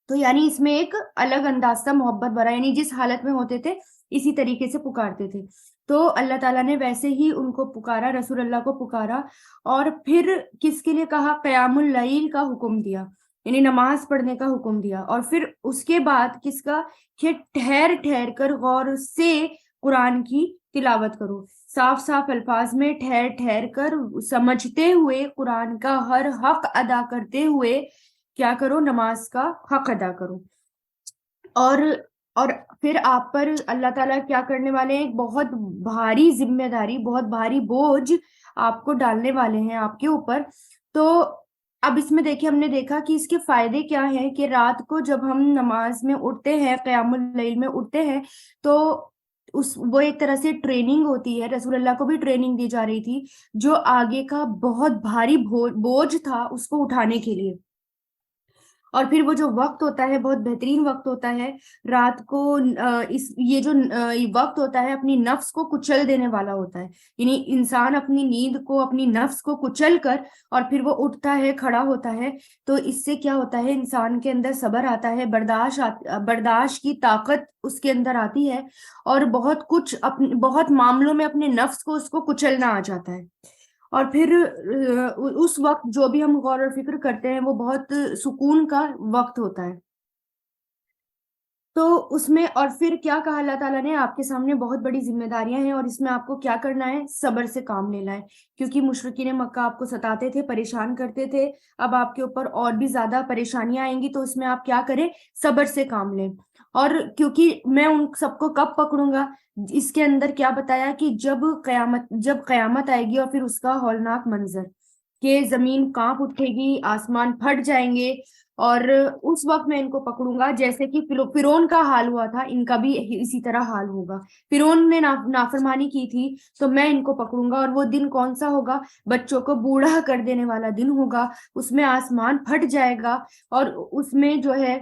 تو یعنی اس میں ایک الگ انداز تھا محبت بھرا، یعنی جس حالت میں ہوتے تھے اسی طریقے سے پکارتے تھے۔ تو اللہ تعالیٰ نے ویسے ہی ان کو پکارا، رسول اللہ کو پکارا، اور پھر کس کے لیے کہا؟ قیام اللیل کا حکم دیا، یعنی نماز پڑھنے کا حکم دیا، اور پھر اس کے بعد کس کا؟ کہ ٹھہر ٹھہر کر غور سے قرآن کی تلاوت کرو، صاف صاف الفاظ میں ٹھہر ٹھہر کر سمجھتے ہوئے قرآن کا ہر حق ادا کرتے ہوئے کیا کرو؟ نماز کا حق ادا کرو۔ اور پھر آپ پر اللہ تعالیٰ کیا کرنے والے ہیں؟ ایک بہت بھاری ذمہ داری، بہت بھاری بوجھ آپ کو ڈالنے والے ہیں آپ کے اوپر۔ تو اب اس میں دیکھیں، ہم نے دیکھا کہ اس کے فائدے کیا ہیں، کہ رات کو جب ہم نماز میں اٹھتے ہیں، قیام اللیل میں اٹھتے ہیں، تو وہ ایک طرح سے ٹریننگ ہوتی ہے، رسول اللہ کو بھی ٹریننگ دی جا رہی تھی، جو آگے کا بہت بھاری بوجھ تھا اس کو اٹھانے کے لیے۔ اور پھر وہ جو وقت ہوتا ہے بہت بہترین وقت ہوتا ہے رات کو، یہ جو وقت ہوتا ہے اپنی نفس کو کچل دینے والا ہوتا ہے، یعنی انسان اپنی نیند کو، اپنی نفس کو کچل کر اور پھر وہ اٹھتا ہے، کھڑا ہوتا ہے، تو اس سے کیا ہوتا ہے؟ انسان کے اندر صبر آتا ہے، برداشت کی طاقت اس کے اندر آتی ہے، اور بہت کچھ بہت معاملوں میں اپنے نفس کو اس کو کچلنا آ جاتا ہے۔ اور پھر اس وقت جو بھی ہم غور و فکر کرتے ہیں وہ بہت سکون کا وقت ہوتا ہے۔ تو اس میں اور پھر کیا کہا اللہ تعالیٰ نے؟ آپ کے سامنے بہت بڑی ذمہ داریاں ہیں، اور اس میں آپ کو کیا کرنا ہے؟ صبر سے کام لینا ہے، کیونکہ مشرکین مکہ آپ کو ستاتے تھے، پریشان کرتے تھے، اب آپ کے اوپر اور بھی زیادہ پریشانیاں آئیں گی، تو اس میں آپ کیا کریں؟ صبر سے کام لیں۔ اور کیونکہ میں ان سب کو کب پکڑوں گا؟ اس کے اندر کیا بتایا کہ جب قیامت آئے گی اور پھر اس کا ہولناک منظر کہ زمین کانپ اٹھے گی، آسمان پھٹ جائیں گے، اور اس وقت میں ان کو پکڑوں گا، جیسے کہ فرعون کا حال ہوا تھا، ان کا بھی اسی طرح حال ہوگا۔ فرعون نے نافرمانی کی تھی تو میں ان کو پکڑوں گا، اور وہ دن کون سا ہوگا؟ بچوں کو بوڑھا کر دینے والا دن ہوگا، اس میں آسمان پھٹ جائے گا، اور اس میں جو ہے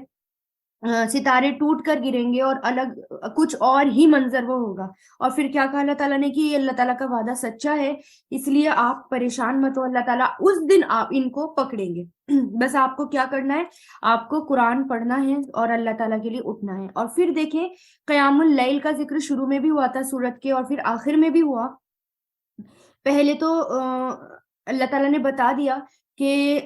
ستارے ٹوٹ کر گریں گے، اور الگ کچھ اور ہی منظر وہ ہوگا۔ اور پھر کیا کہا اللہ تعالیٰ نے کہ یہ اللہ تعالیٰ کا وعدہ سچا ہے، اس لیے آپ پریشان مت ہو، اللہ تعالیٰ اس دن آپ ان کو پکڑیں گے۔ بس آپ کو کیا کرنا ہے؟ آپ کو قرآن پڑھنا ہے اور اللہ تعالیٰ کے لیے اٹھنا ہے۔ اور پھر دیکھیں قیام اللیل کا ذکر شروع میں بھی ہوا تھا سورت کے، اور پھر آخر میں بھی ہوا۔ پہلے تو اللہ تعالیٰ نے بتا دیا کہ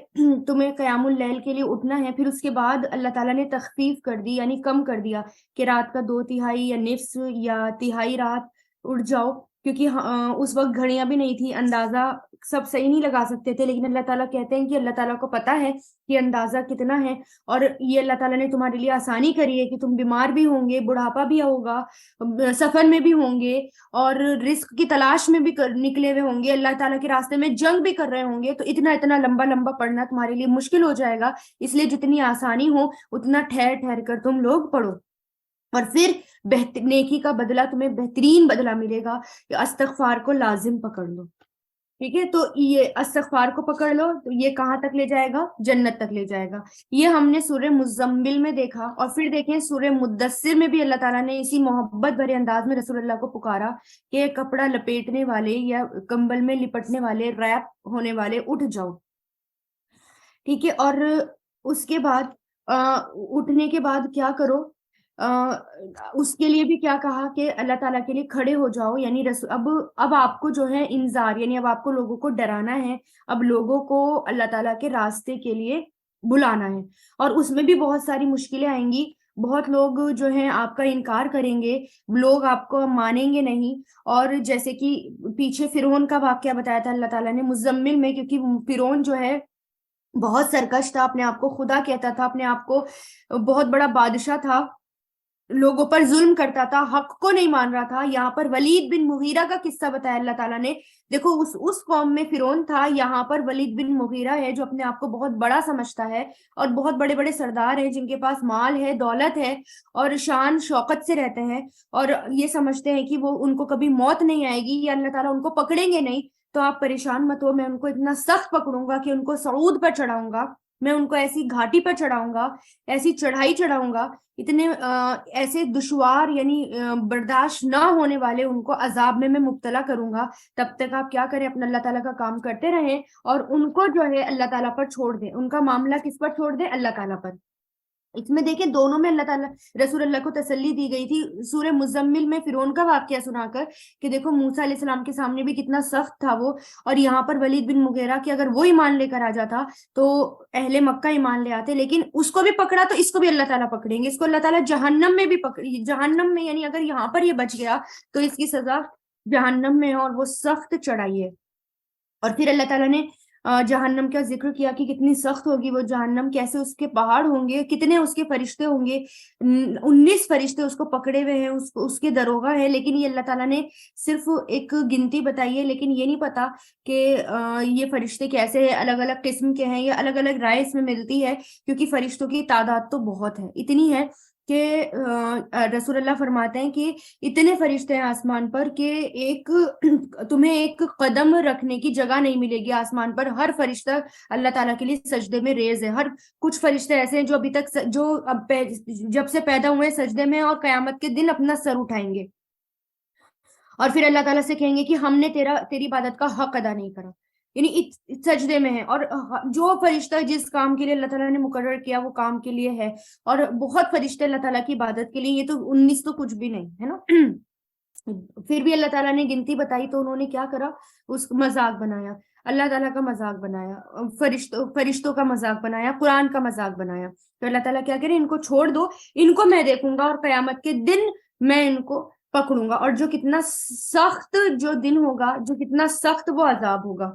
تمہیں قیام اللیل کے لیے اٹھنا ہے، پھر اس کے بعد اللہ تعالیٰ نے تخفیف کر دی، یعنی کم کر دیا کہ رات کا 2/3 یا نصف یا تہائی رات اٹھ جاؤ، کیونکہ اس وقت گھڑیاں بھی نہیں تھی، اندازہ سب صحیح نہیں لگا سکتے تھے، لیکن اللہ تعالیٰ کہتے ہیں کہ اللہ تعالیٰ کو پتا ہے کہ اندازہ کتنا ہے، اور یہ اللہ تعالیٰ نے تمہارے لیے آسانی کری ہے کہ تم بیمار بھی ہوں گے، بڑھاپا بھی ہوگا، سفر میں بھی ہوں گے، اور رزق کی تلاش میں بھی نکلے ہوئے ہوں گے، اللہ تعالیٰ کے راستے میں جنگ بھی کر رہے ہوں گے، تو اتنا لمبا لمبا پڑھنا تمہارے لیے مشکل ہو جائے گا، اس لیے جتنی آسانی ہو اتنا ٹھہر ٹھہر کر تم لوگ پڑھو، اور پھر نیکی کا بدلہ تمہیں بہترین بدلہ ملے گا۔ استغفار کو لازم پکڑ لو، ٹھیک ہے، تو یہ استغفار کو پکڑ لو تو یہ کہاں تک لے جائے گا؟ جنت تک لے جائے گا۔ یہ ہم نے سورہ مزمل میں دیکھا، اور پھر دیکھیں سورہ مدثر میں بھی اللہ تعالیٰ نے اسی محبت بھرے انداز میں رسول اللہ کو پکارا کہ کپڑا لپیٹنے والے یا کمبل میں لپٹنے والے، ریپ ہونے والے، اٹھ جاؤ۔ ٹھیک ہے، اور اس کے بعد اٹھنے کے بعد کیا کرو؟ اس کے لیے بھی کیا کہا کہ اللہ تعالیٰ کے لیے کھڑے ہو جاؤ، یعنی اب آپ کو جو ہے انذار، یعنی اب آپ کو لوگوں کو ڈرانا ہے، اب لوگوں کو اللہ تعالیٰ کے راستے کے لیے بلانا ہے، اور اس میں بھی بہت ساری مشکلیں آئیں گی، بہت لوگ جو ہیں آپ کا انکار کریں گے، لوگ آپ کو مانیں گے نہیں۔ اور جیسے کہ پیچھے فرعون کا واقعہ بتایا تھا اللہ تعالیٰ نے مزمل میں، کیونکہ فرعون جو ہے بہت سرکش تھا، اپنے آپ کو خدا کہتا تھا، اپنے آپ کو بہت بڑا بادشاہ تھا، لوگوں پر ظلم کرتا تھا، حق کو نہیں مان رہا تھا۔ یہاں پر ولید بن مغیرہ کا قصہ بتایا اللہ تعالیٰ نے، دیکھو اس قوم میں فرعون تھا، یہاں پر ولید بن مغیرہ ہے جو اپنے آپ کو بہت بڑا سمجھتا ہے، اور بہت بڑے بڑے سردار ہیں جن کے پاس مال ہے، دولت ہے، اور شان شوکت سے رہتے ہیں، اور یہ سمجھتے ہیں کہ وہ ان کو کبھی موت نہیں آئے گی یا اللہ تعالیٰ ان کو پکڑیں گے نہیں۔ تو آپ پریشان مت ہو، میں ان کو اتنا سخت پکڑوں گا کہ ان کو صعود پر چڑھاؤں گا، میں ان کو ایسی گھاٹی پر چڑھاؤں گا، ایسی چڑھائی چڑھاؤں گا، اتنے ایسے دشوار یعنی برداشت نہ ہونے والے ان کو عذاب میں مبتلا کروں گا۔ تب تک آپ کیا کریں؟ اپنا اللہ تعالیٰ کا کام کرتے رہیں، اور ان کو جو ہے اللہ تعالیٰ پر چھوڑ دیں، ان کا معاملہ کس پر چھوڑ دیں؟ اللہ تعالیٰ پر۔ اس میں دیکھیں دونوں میں اللہ تعالیٰ رسول اللہ کو تسلی دی گئی تھی، سورہ مزمل میں فرعون کا واقعہ سنا کر کہ دیکھو موسیٰ علیہ السلام کے سامنے بھی کتنا سخت تھا وہ، اور یہاں پر ولید بن مغیرہ کہ اگر وہ ایمان لے کر آ جاتا تو اہل مکہ ایمان لے آتے، لیکن اس کو بھی پکڑا تو اس کو بھی اللہ تعالیٰ پکڑیں گے، اس کو اللہ تعالیٰ جہنم میں بھی جہنم میں، یعنی اگر یہاں پر یہ بچ گیا تو اس کی سزا جہنم میں ہے، اور وہ سخت چڑھائی ہے۔ اور پھر اللہ تعالیٰ نے جہنم کا ذکر کیا کہ کتنی سخت ہوگی وہ جہنم، کیسے اس کے پہاڑ ہوں گے، کتنے اس کے فرشتے ہوں گے، 19 فرشتے اس کو پکڑے ہوئے ہیں، اس کے دروغہ ہے، لیکن یہ اللہ تعالیٰ نے صرف ایک گنتی بتائی ہے، لیکن یہ نہیں پتا کہ یہ فرشتے کیسے ہیں، الگ الگ قسم کے ہیں، یہ الگ الگ رائے اس میں ملتی ہے، کیونکہ فرشتوں کی تعداد تو بہت ہے، اتنی ہے کہ رسول اللہ فرماتے ہیں کہ اتنے فرشتے ہیں آسمان پر کہ تمہیں ایک قدم رکھنے کی جگہ نہیں ملے گی آسمان پر، ہر فرشتہ اللہ تعالیٰ کے لیے سجدے میں ریز ہے، کچھ فرشتے ایسے ہیں جو ابھی تک جب سے پیدا ہوئے سجدے میں، اور قیامت کے دن اپنا سر اٹھائیں گے، اور پھر اللہ تعالیٰ سے کہیں گے کہ ہم نے تیری عبادت کا حق ادا نہیں کرا، یعنی سجدے میں ہے، اور جو فرشتہ جس کام کے لیے اللہ تعالیٰ نے مقرر کیا وہ کام کے لیے ہے، اور بہت فرشتے اللہ تعالیٰ کی عبادت کے لیے، یہ تو 19 تو کچھ بھی نہیں ہے نا۔ پھر بھی اللہ تعالیٰ نے گنتی بتائی تو انہوں نے کیا کرا؟ اس مذاق بنایا، اللہ تعالیٰ کا مذاق بنایا، فرشتوں کا مذاق بنایا، قرآن کا مذاق بنایا۔ تو اللہ تعالیٰ کیا کرے؟ ان کو چھوڑ دو، ان کو میں دیکھوں گا، اور قیامت کے دن میں ان کو پکڑوں گا، اور جو کتنا سخت جو دن ہوگا، جو کتنا سخت وہ عذاب ہوگا۔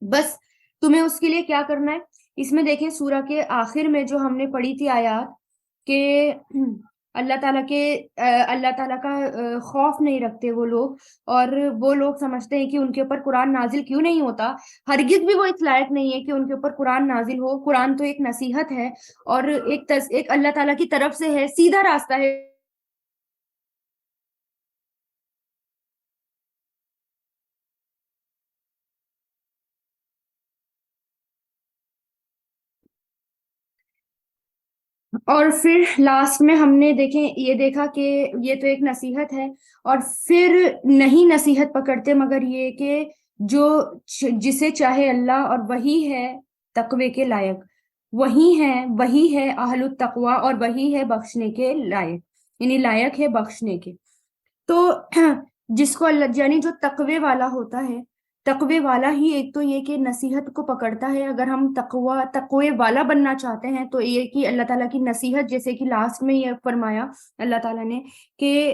بس تمہیں اس کے لیے کیا کرنا ہے؟ اس میں دیکھیں سورہ کے آخر میں جو ہم نے پڑھی تھی آیات کہ اللہ تعالیٰ کا خوف نہیں رکھتے وہ لوگ، اور وہ لوگ سمجھتے ہیں کہ ان کے اوپر قرآن نازل کیوں نہیں ہوتا، ہرگز بھی وہ اس لائق نہیں ہے کہ ان کے اوپر قرآن نازل ہو۔ قرآن تو ایک نصیحت ہے، اور ایک اللہ تعالیٰ کی طرف سے ہے، سیدھا راستہ ہے۔ اور پھر لاسٹ میں ہم نے یہ دیکھا کہ یہ تو ایک نصیحت ہے، اور پھر نہیں نصیحت پکڑتے مگر یہ کہ جسے چاہے اللہ، اور وہی ہے تقوی کے لائق، وہی ہے اہل التقوی، اور وہی ہے بخشنے کے لائق، یعنی لائق ہے بخشنے کے۔ تو جس کو اللہ، یعنی جو تقوی والا ہوتا ہے، تقوی والا ہی ایک تو یہ کہ نصیحت کو پکڑتا ہے۔ اگر ہم تقوی والا بننا چاہتے ہیں تو یہ کہ اللہ تعالیٰ کی نصیحت، جیسے کہ لاسٹ میں یہ فرمایا اللہ تعالیٰ نے کہ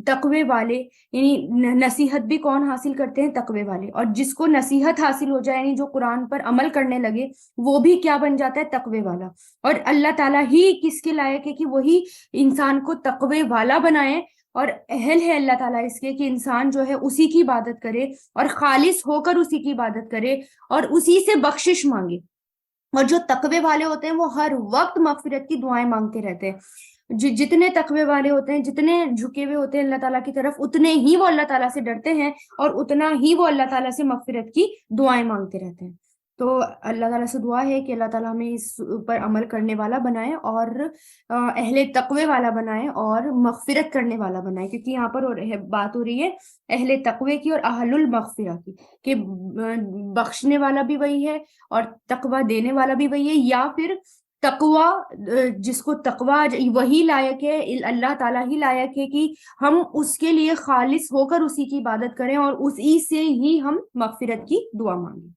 تقوی والے، یعنی نصیحت بھی کون حاصل کرتے ہیں؟ تقوی والے، اور جس کو نصیحت حاصل ہو جائے، یعنی جو قرآن پر عمل کرنے لگے، وہ بھی کیا بن جاتا ہے؟ تقوی والا۔ اور اللہ تعالیٰ ہی کس کے لائق ہے کہ وہی انسان کو تقوی والا بنائے، اور اہل ہے اللہ تعالیٰ اس کے کہ انسان جو ہے اسی کی عبادت کرے، اور خالص ہو کر اسی کی عبادت کرے، اور اسی سے بخشش مانگے۔ اور جو تقوی والے ہوتے ہیں وہ ہر وقت مغفرت کی دعائیں مانگتے رہتے ہیں۔ جتنے تقوی والے ہوتے ہیں، جتنے جھکے ہوئے ہوتے ہیں اللہ تعالیٰ کی طرف، اتنے ہی وہ اللہ تعالیٰ سے ڈرتے ہیں اور اتنا ہی وہ اللہ تعالیٰ سے مغفرت کی دعائیں مانگتے رہتے ہیں۔ تو اللہ تعالیٰ سے دعا ہے کہ اللہ تعالیٰ ہمیں اس پر عمل کرنے والا بنائے اور اہل تقوی والا بنائے اور مغفرت کرنے والا بنائے، کیونکہ یہاں پر بات ہو رہی ہے اہل تقوی کی اور اہل المغفرہ کی، کہ بخشنے والا بھی وہی ہے اور تقوی دینے والا بھی وہی ہے، یا پھر تقوی جس کو تقوی وہی لائق ہے، اللہ تعالیٰ ہی لائق ہے کہ ہم اس کے لیے خالص ہو کر اسی کی عبادت کریں اور اسی سے ہی ہم مغفرت کی دعا مانگیں۔